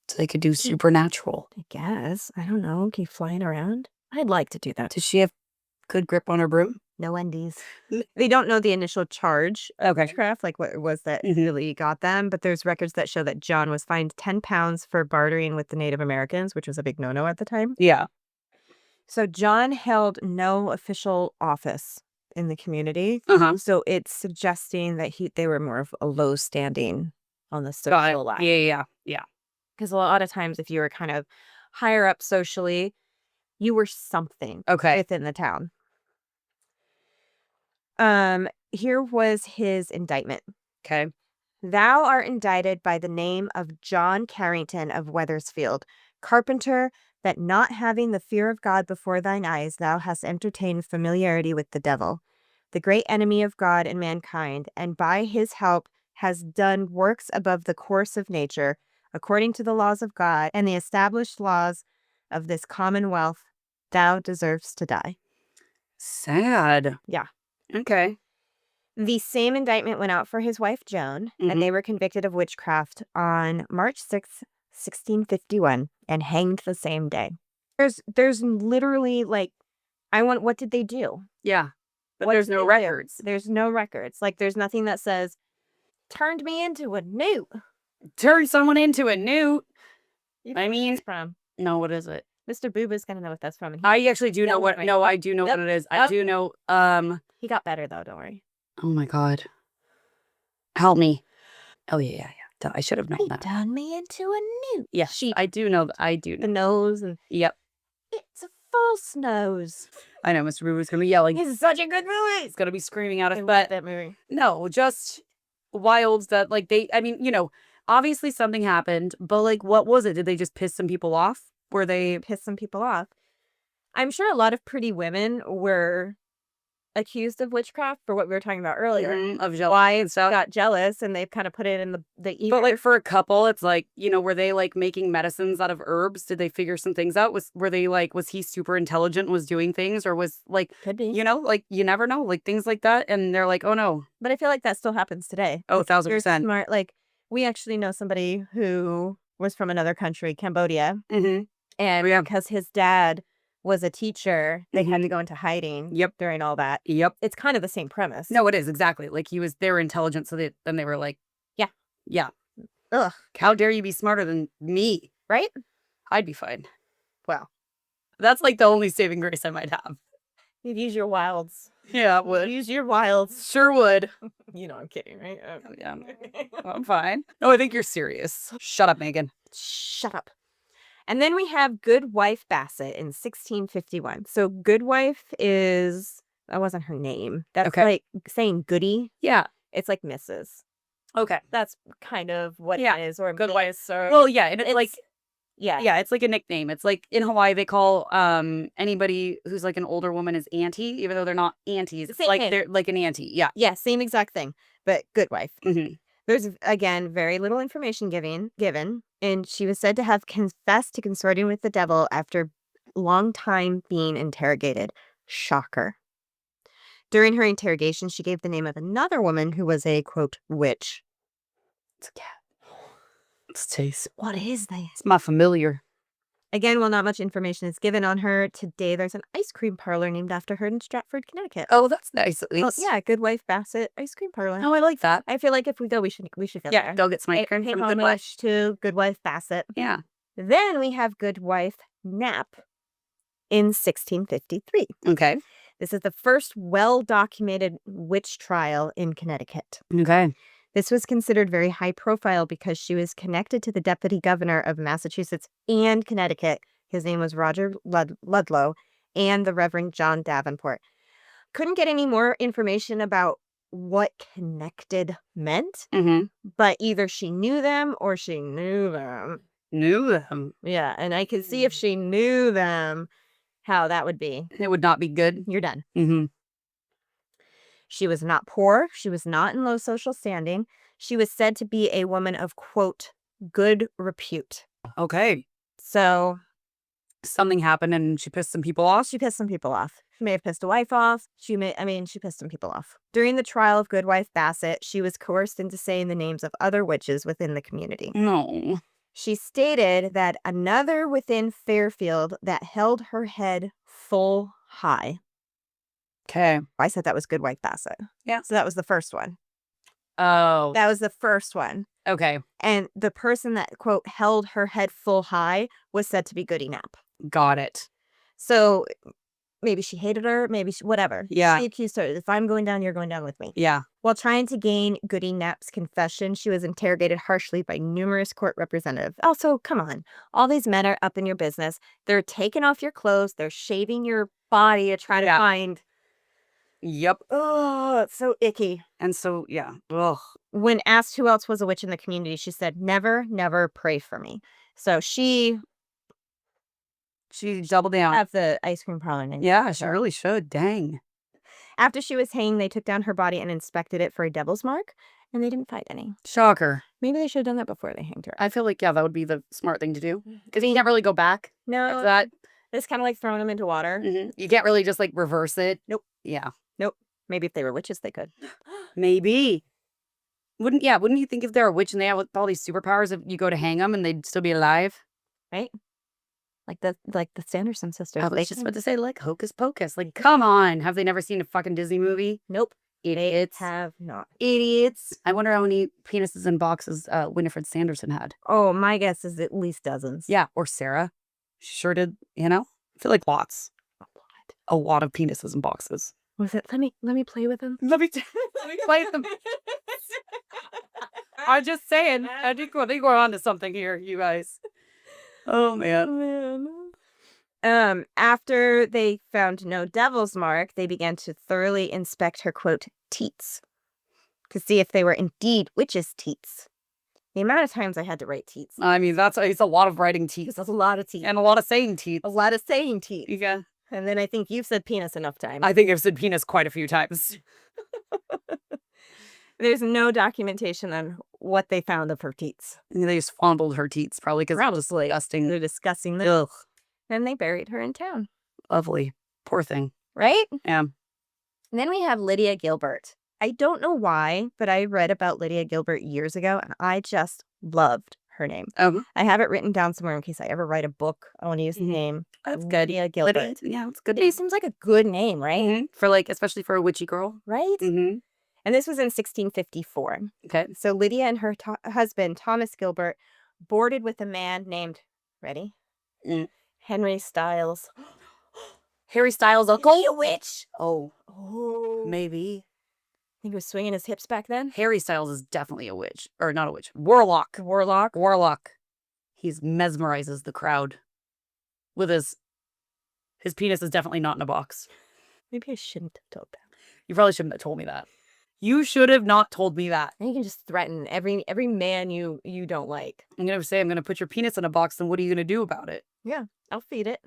So they could do supernatural. I guess. I don't know. Keep flying around. I'd like to do that. Does she have good grip on her broom? No undies. They don't know the initial charge of Okay. witchcraft, like what it was that Mhm. really got them, but there's records that show that John was fined 10 pounds for bartering with the Native Americans, which was a big no-no at the time. Yeah. So John held no official office in the community. Uh-huh. So it's suggesting that they were more of a low standing on the Got social it. ladder. Yeah. Because a lot of times if you were kind of higher up socially, you were something Okay. within the town. Here was his indictment. Okay. Thou art indicted by the name of John Carrington of Weathersfield, carpenter, that not having the fear of God before thine eyes, thou hast entertained familiarity with the devil, the great enemy of God and mankind, and by his help has done works above the course of nature, according to the laws of God and the established laws of this commonwealth, thou deservest to die. Sad. Yeah. Okay. The same indictment went out for his wife, Joan, and they were convicted of witchcraft on March 6th, 1651, and hanged the same day. There's literally, like, what did they do? Yeah. But What there's did no they do? records. There's no records. Like, there's nothing that says, turned me into a newt. Turn someone into a newt. You I know what mean, it's from. no, what is it? Mr. Booba's gonna know what that's from. I actually do know what. Right. No, I do know Yep. what it is. I Yep. do know. He got better though. Don't worry. Oh my God. Help me. Oh yeah. Duh, I should have known He that. turned me into a newt. Yeah, Sheep. I do know. I do The know. nose and Yep. it's a false nose. I know Mr. Boo is gonna be yelling. It's such a good movie. He's gonna be screaming at us. I love But that movie. no, just wild that like they. I mean, obviously something happened, but like, what was it? Did they just piss some people off? Were they? Piss some people off. I'm sure a lot of pretty women were accused of witchcraft for what we were talking about earlier. Of July and stuff. Got jealous and they've kind of put it in the ear. But like for a couple, it's like, were they like making medicines out of herbs? Did they figure some things out? Was he super intelligent, was doing things, or was like, could be. Like you never know, like things like that. And they're like, oh no. But I feel like that still happens today. Oh, You're 1,000%. smart. Like, we actually know somebody who was from another country, Cambodia. Mm-hmm. And Yeah. because his dad was a teacher, they had to go into hiding. Yep. During all that. Yep. It's kind of the same premise. No, it is exactly. Like they were intelligent, so then they were like, yeah. Ugh. How dare you be smarter than me? Right? I'd be fine. Well, That's like the only saving grace I might have. you'd use your wilds. Yeah, it would. Use your wilds. Sure would. I'm kidding, right? Yeah. I'm fine. No, I think you're serious. Shut up, Megan. Shut up. And then we have Goodwife Bassett in 1651. So Goodwife that wasn't her name. That's Okay. like saying goody. Yeah. It's like Mrs. Okay. That's kind of what Yeah. it is. Or Goodwife. Miss, or Well, yeah, and it's like, yeah. it's like a nickname. It's like in Hawaii they call anybody who's like an older woman as auntie, even though they're not aunties. It's Same like thing. they're like an auntie. Yeah. Yeah, same exact thing, but Goodwife. Mm-hmm. There's, again, very little information given, and she was said to have confessed to consorting with the devil after long time being interrogated. Shocker. During her interrogation, she gave the name of another woman who was a, quote, witch. It's a cat. Let's taste. What is that? It's my familiar. Again, while not much information is given on her, today there's an ice cream parlor named after her in Stratford, Connecticut. Oh, that's nice at Well, least. yeah, Goodwife Bassett ice cream parlor. Oh, I like that. I feel like if we go, we should go Yeah, there. go get some ice cream Pay from Goodwife. homage to Goodwife Bassett. Yeah. Then we have Goodwife Knapp in 1653. Okay. This is the first well-documented witch trial in Connecticut. Okay. This was considered very high profile because she was connected to the deputy governor of Massachusetts and Connecticut. His name was Roger Ludlow, and the Reverend John Davenport. Couldn't get any more information about what connected meant, Mm-hmm. but either she knew them or she knew them. Knew them. Yeah, and I could see if she knew them, how that would be. It would not be good. You're done. Mm-hmm. She was not poor. She was not in low social standing. She was said to be a woman of, quote, good repute. Okay. So Something happened and she pissed some people off. she pissed some people off. She may have pissed a wife off. She pissed some people off. During the trial of Goodwife Bassett, she was coerced into saying the names of other witches within the community. No. She stated that another within Fairfield that held her head full high. Okay. I said that was Goodwife Bassett. Yeah. So that was the first one. Oh. That was the first one. Okay. And the person that, quote, held her head full high was said to be Goody Knapp. Got it. So maybe she hated her, maybe whatever. Yeah. She accused her, if I'm going down, you're going down with me. Yeah. While trying to gain Goody Knapp's confession, she was interrogated harshly by numerous court representatives. Also, come on. All these men are up in your business. They're taking off your clothes. They're shaving your body to try to find... Yep. Oh, it's so icky. And so, yeah. Ugh. When asked who else was a witch in the community, she said, never, never pray for me. So she doubled down. have the ice cream parlor name. Yeah, she really should. Dang. After she was hanged, they took down her body and inspected it for a devil's mark, and they didn't find any. Shocker. Maybe they should have done that before they hanged her. I feel like, yeah, that would be the smart thing to do. Because you can't really go back No, after that. it's kind of like throwing them into water. You can't really just like reverse it. Nope. Yeah. Nope. Maybe if they were witches, they could. Maybe. Wouldn't you think if they're a witch and they have all these superpowers, if you go to hang them and they'd still be alive? Right? Like the Sanderson sisters. I was just about to say, like, hocus pocus. Like, come on. Have they never seen a fucking Disney movie? Nope. Idiots. They have not. Idiots. I wonder how many penises and boxes Winifred Sanderson had. Oh, my guess is at least dozens. Yeah. Or Sarah. She sure did, I feel like lots. A lot of penises and boxes. Was it? Let me play with them. Let me play them. I'm just saying. I think we're on to something here, you guys. Oh, man. After they found no devil's mark, they began to thoroughly inspect her, quote, teats to see if they were indeed witches' teats. The amount of times I had to write teats. I mean, it's a lot of writing teeth. That's a lot of teeth. And a lot of saying teeth. A lot of saying teeth. Yeah. And then I think you've said penis enough times. I think I've said penis quite a few times. There's no documentation on what they found of her teats. They just fondled her teats, probably because it was disgusting. They're disgusting. Ugh. And they buried her in town. Lovely. Poor thing. Right? Yeah. And then we have Lydia Gilbert. I don't know why, but I read about Lydia Gilbert years ago, and I just loved her name. I have it written down somewhere in case I ever write a book. I want to use the name. That's good. Lydia Gilbert. Lydia, yeah, it's good. It seems like a good name, right? For especially for a witchy girl. Right? Mm-hmm. And this was in 1654. Okay. So Lydia and her husband, Thomas Gilbert, boarded with a man named, ready? Henry Styles. Harry Styles' uncle? A witch. Oh, maybe. He was swinging his hips back then. Harry Styles is definitely a witch. Or not a witch. Warlock. Warlock. He mesmerizes the crowd. With his penis is definitely not in a box. Maybe I shouldn't have told that. You probably shouldn't have told me that. You should have not told me that. And you can just threaten every man you don't like. I'm going to say I'm going to put your penis in a box, then what are you going to do about it? Yeah, I'll feed it.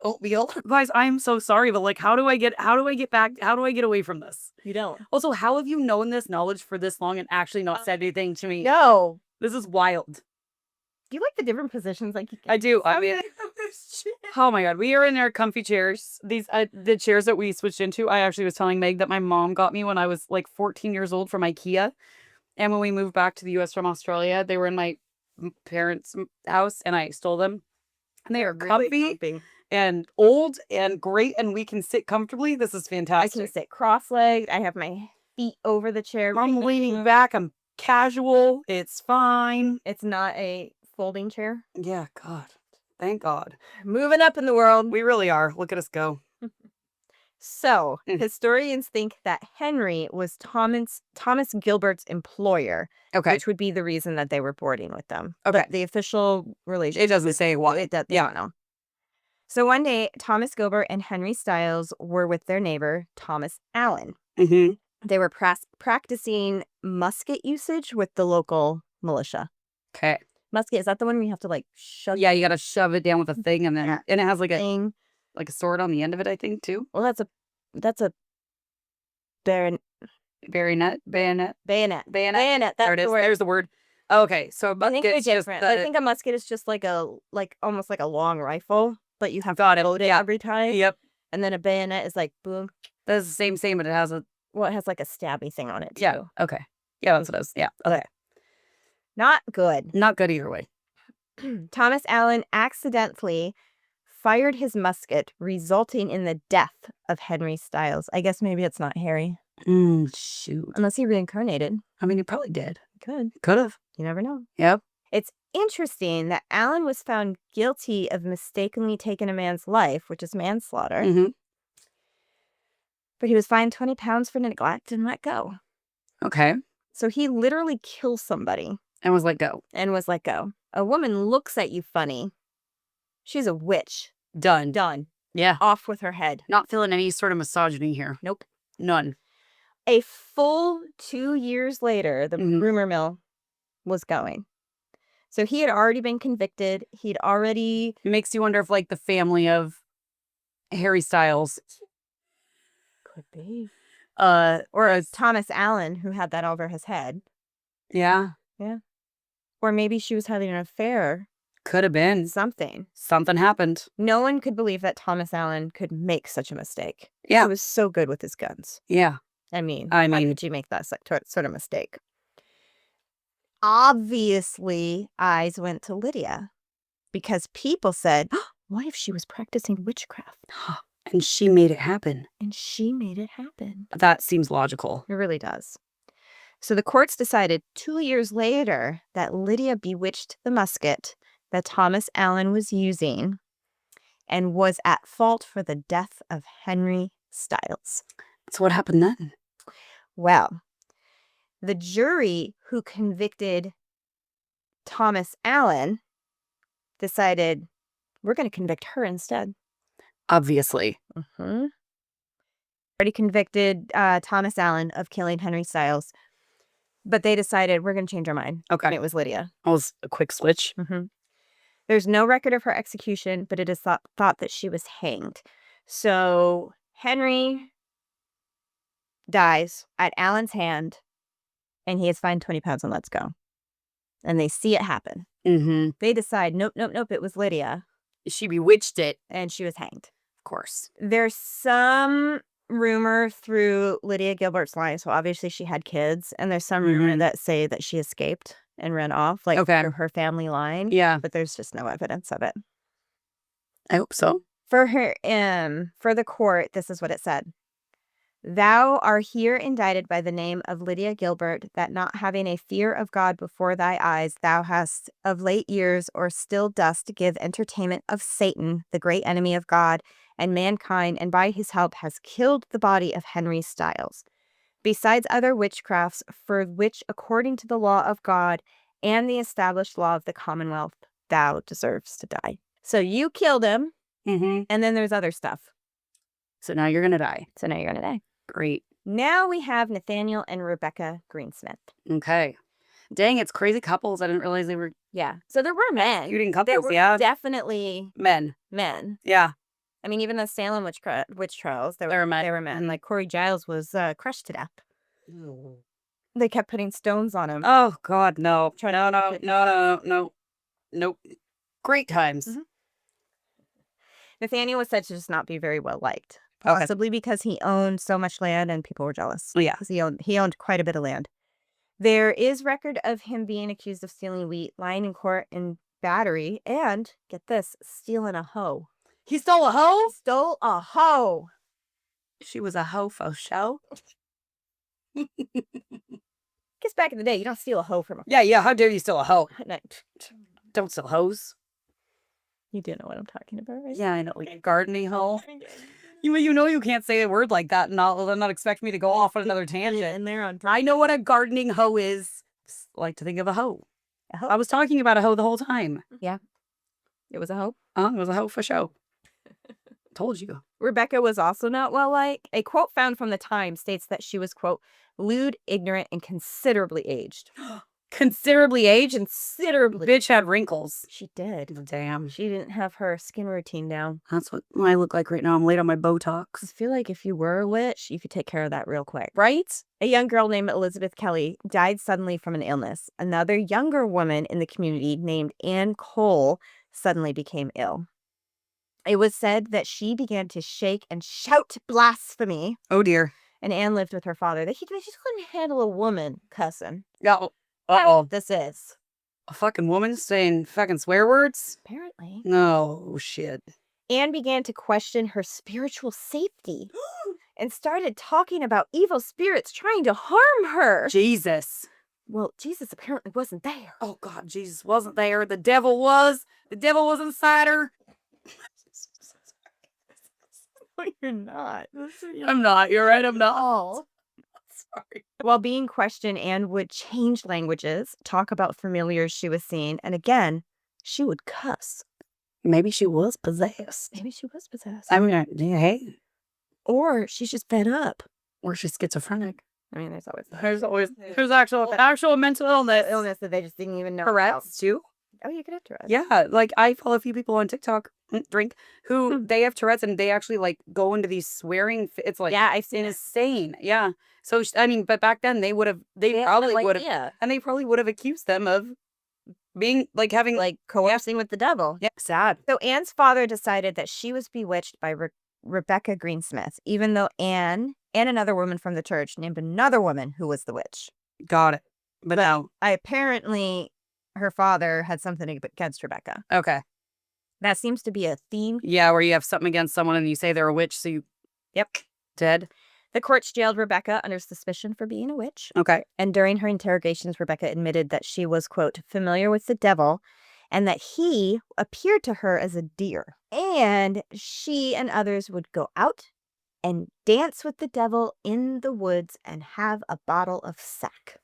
Oatmeal. Guys, I'm so sorry, but how do I get away from this? You don't. Also, how have you known this knowledge for this long and actually not said anything to me? No. This is wild. Do you like the different positions? I do. I mean, oh my God. We are in our comfy chairs. These, the chairs that we switched into, I actually was telling Meg that my mom got me when I was 14 years old from IKEA. And when we moved back to the US from Australia, they were in my parents' house and I stole them. And they are comfy and old and great, and we can sit comfortably. This is fantastic. I can sit cross-legged. I have my feet over the chair. I'm leaning back. I'm casual. It's fine. It's not a folding chair. Yeah, God. Thank God. Moving up in the world. We really are. Look at us go. So, historians think that Henry was Thomas Gilbert's employer, which would be the reason that they were boarding with them. Okay. But the official relationship. It doesn't say what. They don't know. So one day, Thomas Gilbert and Henry Styles were with their neighbor, Thomas Allen. Mm-hmm. They were practicing musket usage with the local militia. Okay. Musket, is that the one where you have to shove? Yeah, you got to shove it down with a thing, and then and it has a thing, a sword on the end of it, I think, too. Well, that's a bayonet. Bayonet. Bayonet. There it is. That's the word. There's the word. Okay, so a I think they're musket's just different. I think a musket is just like almost like a long rifle, but you have to load it every time. Yep. And then a bayonet is like boom. That's the same, but it has a... Well, it has like a stabby thing on it too. Yeah, okay. Yeah, that's what it is. Yeah, okay. Not good. Not good either way. Thomas Allen accidentally fired his musket, resulting in the death of Henry Styles. I guess maybe it's not Harry. Shoot. Unless he reincarnated. I mean, he probably did. Could. Could have. You never know. Yep. It's interesting that Allen was found guilty of mistakenly taking a man's life, which is manslaughter. Mm-hmm. But he was fined 20 pounds for neglect and let go. Okay. So he literally killed somebody. And was let go. And was let go. A woman looks at you funny. She's a witch. Done. Done. Yeah. Off with her head. Not feeling any sort of misogyny here. Nope. None. A full 2 years later, the rumor mill was going. So he had already been convicted. He'd already... It makes you wonder if, like, the family of Harry Styles... Could be. Or Thomas Allen, who had that over his head. Yeah. Yeah. Or maybe she was having an affair. Could have been. Something. Something happened. No one could believe that Thomas Allen could make such a mistake. Yeah. He was so good with his guns. Yeah. I mean, how could you make that sort of mistake? Obviously, eyes went to Lydia because people said, oh, what if she was practicing witchcraft? And she made it happen. And she made it happen. That seems logical. It really does. So the courts decided 2 years later that Lydia bewitched the musket that Thomas Allen was using and was at fault for the death of Henry Styles. So what happened then? Well, the jury who convicted Thomas Allen decided we're going to convict her instead. Obviously. Already convicted Thomas Allen of killing Henry Styles, but they decided we're going to change our mind. Okay. And it was Lydia. That was a quick switch. There's no record of her execution, but it is thought that she was hanged. So Henry dies at Allen's hand, and he is fined 20 pounds and lets go. And they see it happen. They decide, nope, it was Lydia. She bewitched it. And she was hanged. Of course. There's some rumor through Lydia Gilbert's line, so obviously she had kids, and there's some rumor that say that she escaped and ran off, like through her family line. Yeah. But there's just no evidence of it. I hope so. For her, for the court, this is what it said. Thou art here indicted by the name of Lydia Gilbert, that not having a fear of God before thy eyes, thou hast of late years or still dost give entertainment of Satan, the great enemy of God and mankind, and by his help has killed the body of Henry Styles. Besides other witchcrafts, for which according to the law of God and the established law of the Commonwealth, thou deserves to die. So you killed him, and then there's other stuff. So now you're going to die. Great. Now we have Nathaniel and Rebecca Greensmith. Okay. Dang, it's crazy couples. I didn't realize they were... Yeah. So there were men. Shooting couples, there were definitely men. Yeah. I mean, even the Salem witch trials, there were men. Like Corey Giles was crushed to death. They kept putting stones on him. Oh, God, no. No. Nope. Great times. Nathaniel was said to just not be very well liked. Possibly because he owned so much land and people were jealous. Yeah. Because he owned quite a bit of land. There is record of him being accused of stealing wheat, lying in court in battery, and, get this, stealing a hoe. He stole a hoe? Stole a hoe. She was a hoe for show. Guess back in the day, you don't steal a hoe from a... Yeah, how dare you steal a hoe? No. Don't steal hoes. You do know what I'm talking about, right? Yeah, I know, like a gardening hoe. You know you can't say a word like that and not expect me to go off on another tangent. And they're on... I know what a gardening hoe is. Just like to think of a hoe. I was talking about a hoe the whole time. Yeah. It was a hoe? It was a hoe for show. Told you. Rebecca was also not well liked. A quote found from the Times states that she was, quote, lewd, ignorant, and considerably aged. considerably aged. Considerably. Bitch had wrinkles. She did. Damn. She didn't have her skin routine down. That's what I look like right now. I'm late on my Botox. I feel like if you were a witch, you could take care of that real quick. Right? A young girl named Elizabeth Kelly died suddenly from an illness. Another younger woman in the community named Anne Cole suddenly became ill. It was said that she began to shake and shout blasphemy. Oh, dear. And Anne lived with her father. They just couldn't handle a woman cussing. Yeah. Uh-oh. This is. A fucking woman saying fucking swear words? Apparently. No shit. Anne began to question her spiritual safety and started talking about evil spirits trying to harm her. Jesus. Well, Jesus apparently wasn't there. Oh, God, Jesus wasn't there. The devil was. The devil was inside her. No, you're not. I'm not. You're right. I'm not. Oh. Sorry. While being questioned, Anne would change languages, talk about familiars she was seeing, and again, she would cuss. Maybe she was possessed. Maybe she was possessed. I mean, yeah, hey. Or she's just fed up. Or she's schizophrenic. I mean, there's There's actual mental illness. that they just didn't even know Tourette's about. too. Oh, you could have Tourette's. Yeah, like I follow a few people on TikTok, who they have Tourette's and they actually like go into these swearing. It's like Yeah, I've seen it. insane. Yeah. So I mean, but back then they probably would have, Yeah. and they probably would have accused them of being like having Like coercing with the devil. yeah, sad. So Anne's father decided that she was bewitched by Rebecca Greensmith, even though Anne and another woman from the church named another woman who was the witch. Got it. But now, Apparently, her father had something against Rebecca. okay, That seems to be a theme. yeah, where you have something against someone and you say they're a witch, so you dead. The courts jailed Rebecca under suspicion for being a witch. Okay. And during her interrogations, Rebecca admitted that she was, quote, familiar with the devil and that he appeared to her as a deer. And she and others would go out and dance with the devil in the woods and have a bottle of sack.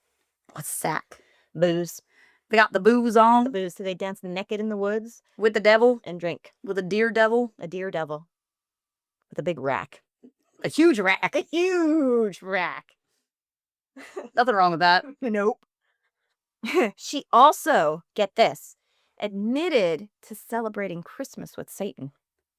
What's sack? Booze. They got the booze on Booze. So they dance naked in the woods with the devil, and drink. with a deer devil, A deer devil with a big rack. a huge rack. A huge rack. Nothing wrong with that. Nope. She also, get this, admitted to celebrating Christmas with Satan.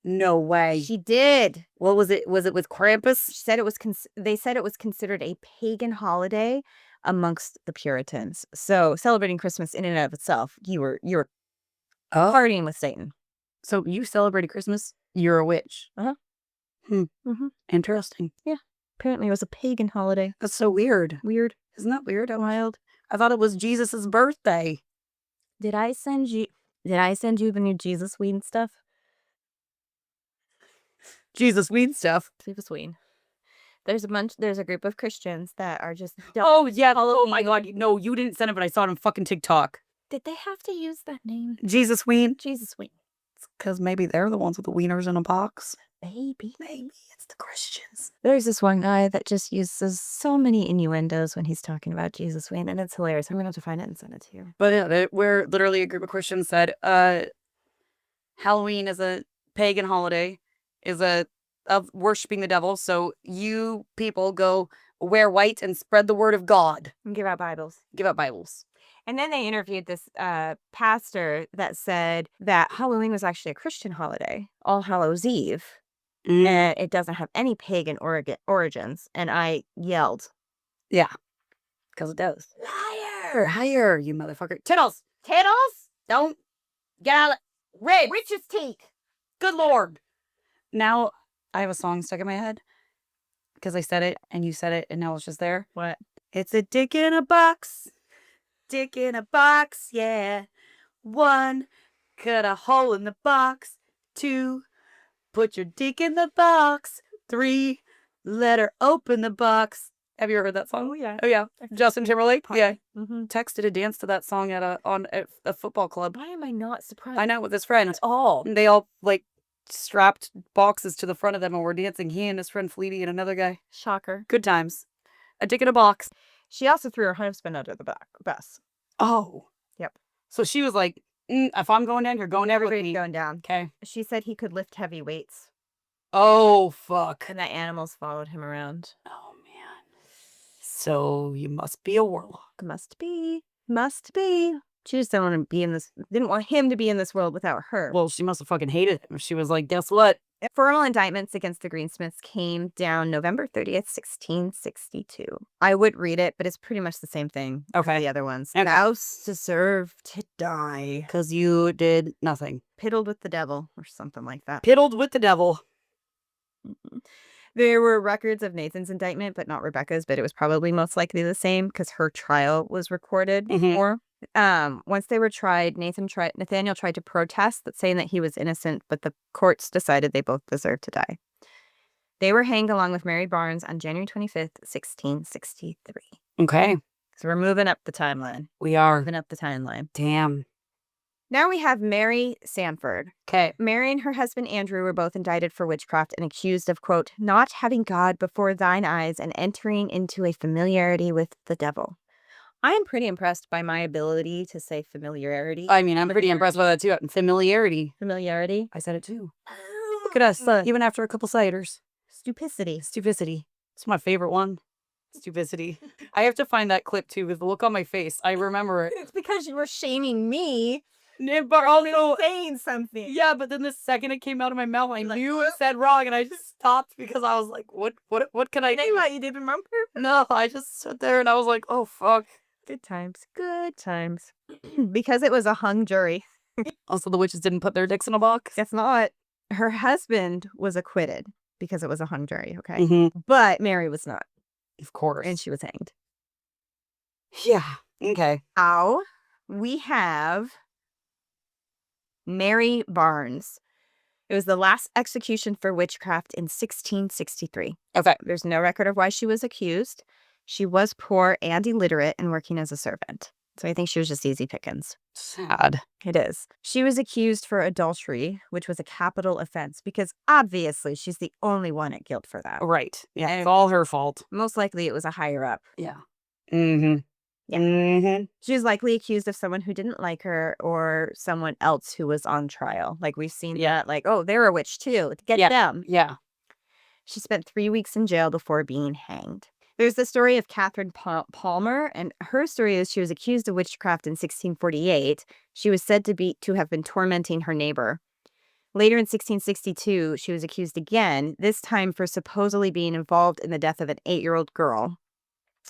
No way. She did. What was it? Was it with Krampus? She said it was. They said it was considered a pagan holiday amongst the Puritans. So celebrating Christmas in and of itself, you were Oh, partying with Satan. so you celebrated Christmas? You're a witch. Interesting. Apparently, it was a pagan holiday. That's so weird. Weird. Isn't that weird? Wild. I thought it was Jesus's birthday. Did I send you the new Jesus Ween stuff? Jesus weed stuff. Jesus Ween. There's a group of Christians that are just. Oh yeah. Oh my God. No, you didn't send it, but I saw it on fucking TikTok. Did they have to use that name? Jesus ween. Jesus Ween. Because maybe they're the ones with the wieners in a box. Maybe. Maybe it's the Christians. There's this one guy that just uses so many innuendos when he's talking about Jesus Ween, and it's hilarious. I'm gonna have to find it and send it to you. But yeah, we're literally a group of Christians said, Halloween is a pagan holiday, is of worshiping the devil. So you people go wear white and spread the word of God. And give out Bibles. Give out Bibles. And then they interviewed this pastor that said that Halloween was actually a Christian holiday, All Hallows Eve, and it doesn't have any pagan origins. And I yelled. Yeah. Because it does. Higher, you motherfucker. Tittles. Don't get out of red. Witch's teeth. Good Lord. Now I have a song stuck in my head because I said it and you said it and now it's just there. What? It's a dick in a box. Dick in a box, yeah. 1, cut a hole in the box. 2, put your dick in the box. 3, let her open the box. Have you ever heard that song? Oh, yeah. Oh, yeah. Justin Timberlake? Yeah. Mm-hmm. Texted a dance to that song at a football club. Why am I not surprised? I know, with his friend. all. They all, like, strapped boxes to the front of them and were dancing. He and his friend Fleety and another guy. Shocker. Good times. A dick in a box. She also threw her husband under the bus. Oh. Yep. So she was like, if I'm going down, you're going there with Everybody's me. going down. Okay. She said he could lift heavy weights, Oh, fuck. and that animals followed him around. Oh, man. So you must be a warlock. Must be. Must be. She just didn't want to be in this. Didn't want him to be in this world without her. Well, she must have fucking hated him. She was like, guess what? Formal indictments against the Greensmiths came down November 30th, 1662. I would read it, but it's pretty much the same thing as Okay. the other ones. Okay. Thou deserve to die. Because you did nothing. Piddled with the devil or something like that. Piddled with the devil. There were records of Nathan's indictment, but not Rebecca's, but it was probably most likely the same because her trial was recorded more. Once they were tried, Nathaniel tried to protest, saying that he was innocent, but the courts decided they both deserved to die. They were hanged along with Mary Barnes on January 25th, 1663. Okay. So we're moving up the timeline. We are. Moving up the timeline. Damn. Now we have Mary Sanford. Okay. Mary and her husband Andrew were both indicted for witchcraft and accused of, quote, not having God before thine eyes and entering into a familiarity with the devil. I am pretty impressed by my ability to say familiarity. I mean, I'm pretty impressed by that too. Familiarity. Familiarity. I said it too. Look at us. Even after a couple ciders. Stupidity. Stupidity. It's my favorite one. Stupidity. I have to find that clip too with the look on my face. I remember it. It's because you were shaming me. But also, saying something. yeah, but then the second it came out of my mouth, I knew it said wrong, and I just stopped because I was like, "What can I do?" You know what you did, remember? No, I just stood there and I was like, "Oh fuck." Good times. Good times. Because it was a hung jury. Also, the witches didn't put their dicks in a box. Guess not. Her husband was acquitted because it was a hung jury, okay? Mm-hmm. But Mary was not. Of course. And she was hanged. Yeah. Okay. Now, we have Mary Barnes. It was the last execution for witchcraft in 1663. Okay. There's no record of why she was accused. She was poor and illiterate and working as a servant. So I think she was just easy pickings. Sad. It is. She was accused for adultery, which was a capital offense, because obviously she's the only one at guilt for that. Right. Yeah. And It's all her fault. most likely it was a higher up. Yeah. Mm-hmm. Yeah. Mm-hmm. She was likely accused of someone who didn't like her or someone else who was on trial. Like we've seen that, like, oh, they're a witch too. Get them. Yeah. She spent 3 weeks in jail before being hanged. There's the story of Catherine Palmer, and her story is she was accused of witchcraft in 1648. She was said to have been tormenting her neighbor. Later in 1662, she was accused again, this time for supposedly being involved in the death of an 8-year-old girl.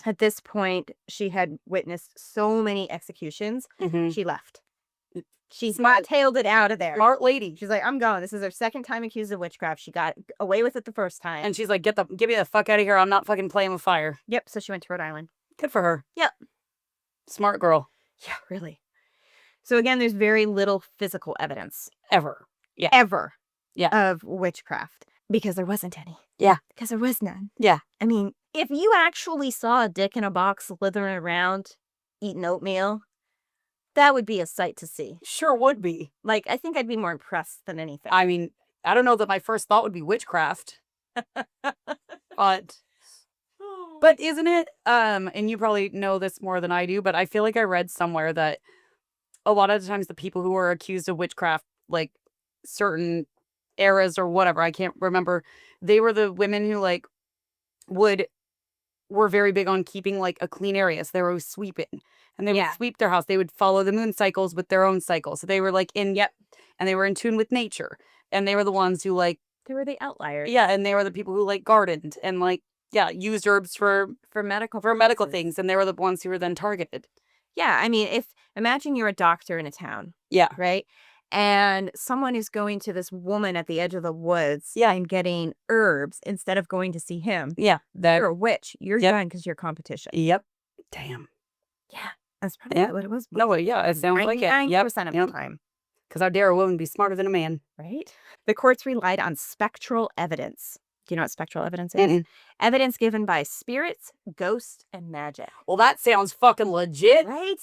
At this point, she had witnessed so many executions, she left. She tailed it out of there. Smart lady. She's like, I'm going. This is her second time accused of witchcraft. She got away with it the first time. And she's like, get me the fuck out of here. I'm not fucking playing with fire. Yep, so she went to Rhode Island. Good for her. Yep. Smart girl. Yeah, really. So again, there's very little physical evidence. Ever. Yeah. Ever. Yeah. Of witchcraft. Because there wasn't any. Yeah. Because there was none. Yeah. I mean, if you actually saw a dick in a box slithering around eating oatmeal, that would be a sight to see. Sure would be. Like, I think I'd be more impressed than anything. I mean, I don't know that my first thought would be witchcraft. But isn't it, and you probably know this more than I do, but I feel like I read somewhere that a lot of the times the people who are accused of witchcraft, like certain eras or whatever, I can't remember, they were the women who like were very big on keeping like a clean area. So they were always sweeping. And they would sweep their house. They would follow the moon cycles with their own cycle. So they were like and they were in tune with nature. And they were the ones who like they were the outliers. Yeah, and they were the people who like gardened and like used herbs for medical things. And they were the ones who were then targeted. Yeah, I mean, imagine you're a doctor in a town. Yeah. Right? And someone is going to this woman at the edge of the woods and getting herbs instead of going to see him. Yeah. You're a witch. You're done because you're competition. Yep. Damn. Yeah. That's probably what it was. No, yeah, it sounds like it. 99% of the time. Because how dare a woman be smarter than a man? Right? The courts relied on spectral evidence. Do you know what spectral evidence is? Evidence given by spirits, ghosts, and magic. Well, that sounds fucking legit. Right?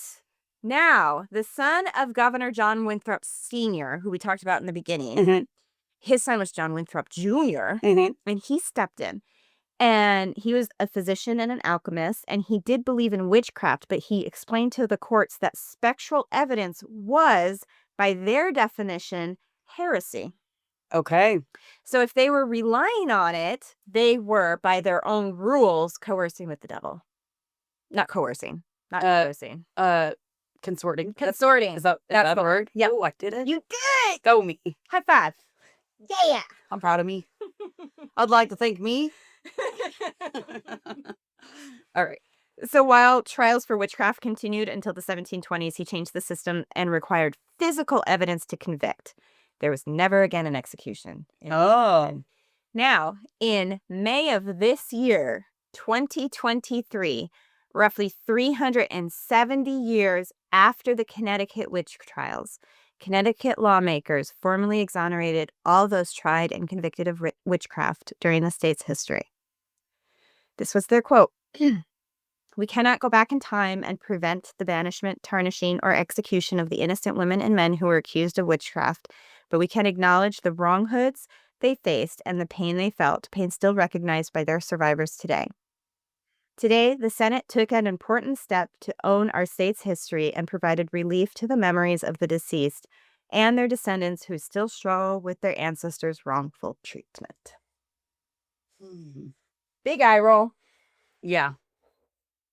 Now, the son of Governor John Winthrop Sr., who we talked about in the beginning, his son was John Winthrop Jr., and he stepped in. And he was a physician and an alchemist, and he did believe in witchcraft, but he explained to the courts that spectral evidence was, by their definition, heresy. Okay. So if they were relying on it, they were, by their own rules, coercing with the devil. Not coercing. Not coercing. Consorting. Consorting. Is that That's the the word? yeah. Oh, I did it. You did. Go me. High five. Yeah. I'm proud of me. I'd like to thank me. All right. So while trials for witchcraft continued until the 1720s, he changed the system and required physical evidence to convict. There was never again an execution. Oh. Now, in May of this year, 2023, roughly 370 years after the Connecticut Witch Trials, Connecticut lawmakers formally exonerated all those tried and convicted of witchcraft during the state's history. This was their quote. We cannot go back in time and prevent the banishment, tarnishing, or execution of the innocent women and men who were accused of witchcraft, but we can acknowledge the wronghoods they faced and the pain they felt, pain still recognized by their survivors today. Today, the Senate took an important step to own our state's history and provided relief to the memories of the deceased and their descendants who still struggle with their ancestors' wrongful treatment. Big eye roll. Yeah.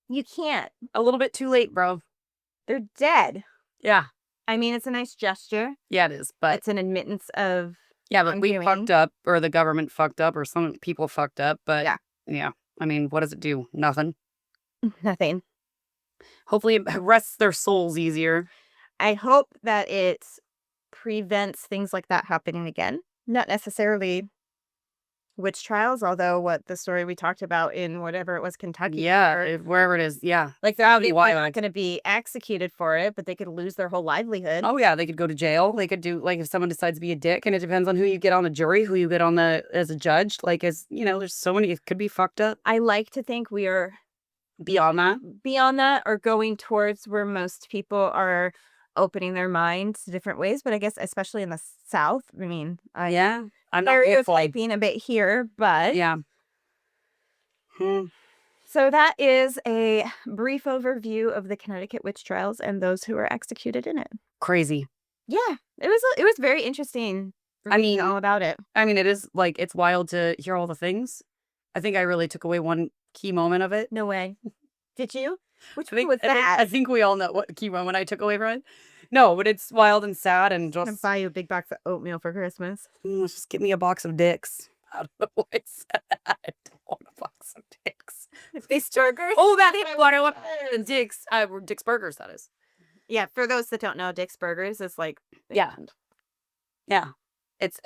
You can't. A little bit too late, bro. They're dead. Yeah. I mean, it's a nice gesture. Yeah, it is. But It's an admittance of yeah, but we wrongdoing. fucked up, or the government fucked up, or some people fucked up. But yeah. I mean, what does it do? Nothing. Nothing. Hopefully it rests their souls easier. I hope that it prevents things like that happening again. Not necessarily witch trials, although what the story we talked about in whatever it was, Kentucky. Yeah, wherever it is. Yeah. Like they're Pretty obviously wild. not going to be executed for it, but they could lose their whole livelihood. Oh, yeah. They could go to jail. They could do, like, if someone decides to be a dick, and it depends on who you get on the jury, who you get on as a judge. Like, as you know, there's so many, it could be fucked up. I like to think we are Beyond that, or going towards where most people are opening their minds to different ways. But I guess especially in the South, I mean, yeah. I'm not hopeful. stereotyping a bit here, but Yeah. So that is a brief overview of the Connecticut Witch Trials and those who were executed in it. Crazy. Yeah, it was very interesting. I mean, all about it. I mean, it is like, it's wild to hear all the things. I think I really took away one key moment of it. No way. Did you? Which I think, one was that? I think we all know what key moment I took away from it. No, but it's wild and sad and I'm gonna just buy you a big box of oatmeal for Christmas. just give me a box of dicks. I don't know why I said that. I don't want a box of dicks. These burgers? Oh, that is what I want. Dick's. Dick's Burgers, that is. Yeah, for those that don't know, Dick's Burgers is like Yeah. Yeah. It's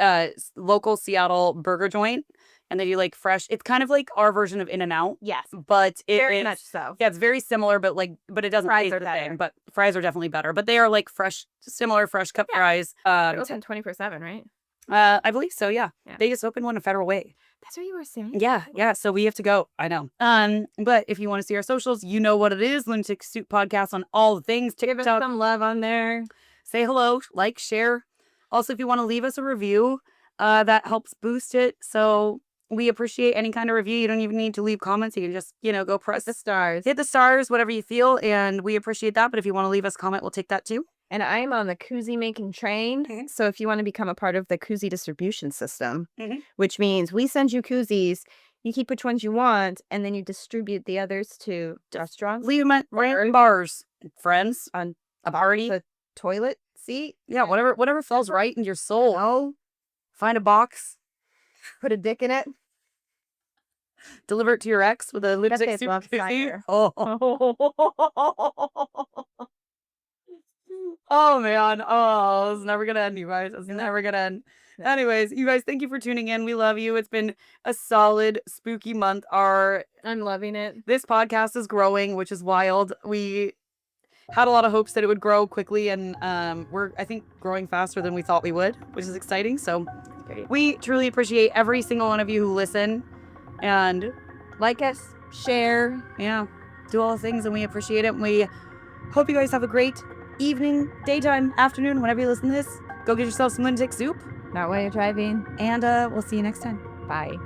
local Seattle burger joint. And they do like fresh. It's kind of like our version of In-N-Out. Yes, But very much so. Yeah, it's very similar, but it doesn't Fries taste are the better. same. But fries are definitely better. But they are like similar fresh cut fries. They're open 24/7, right? I believe so, yeah. Yeah. They just opened one in Federal Way. That's what you were saying. Yeah. So we have to go. I know. But if you want to see our socials, you know what it is. Lunatic Soup Podcast on all the things. Give us TikTok. some love on there. Say hello, like, share. Also, if you want to leave us a review, that helps boost it. So we appreciate any kind of review. You don't even need to leave comments. You can just, go press The stars. hit the stars, whatever you feel, and we appreciate that. But if you want to leave us a comment, we'll take that too. And I'm on the koozie making train. Mhm. So if you want to become a part of the koozie distribution system, Mhm. which means we send you koozies, you keep which ones you want, and then you distribute the others to restaurants, Leave them at random bars, friends, on a party. the toilet seat. Yeah, whatever feels right in your soul. Oh, Find a box, put a dick in it. deliver it to your ex with a lipstick tastes soup love koozie. cider. Oh. Oh man. Oh, it's never gonna end, you guys. It's never gonna end. Anyways, you guys, thank you for tuning in. We love you. It's been a solid spooky month. I'm loving it. This podcast is growing, which is wild. We had a lot of hopes that it would grow quickly, and we're, I think, growing faster than we thought we would, which is exciting. So we truly appreciate every single one of you who listen and Like us, share. do all the things, and we appreciate it. And we hope you guys have a great evening, daytime, afternoon, whenever you listen to this. Go get yourself some lunatic soup, Not while you're driving. and we'll see you next time. Bye.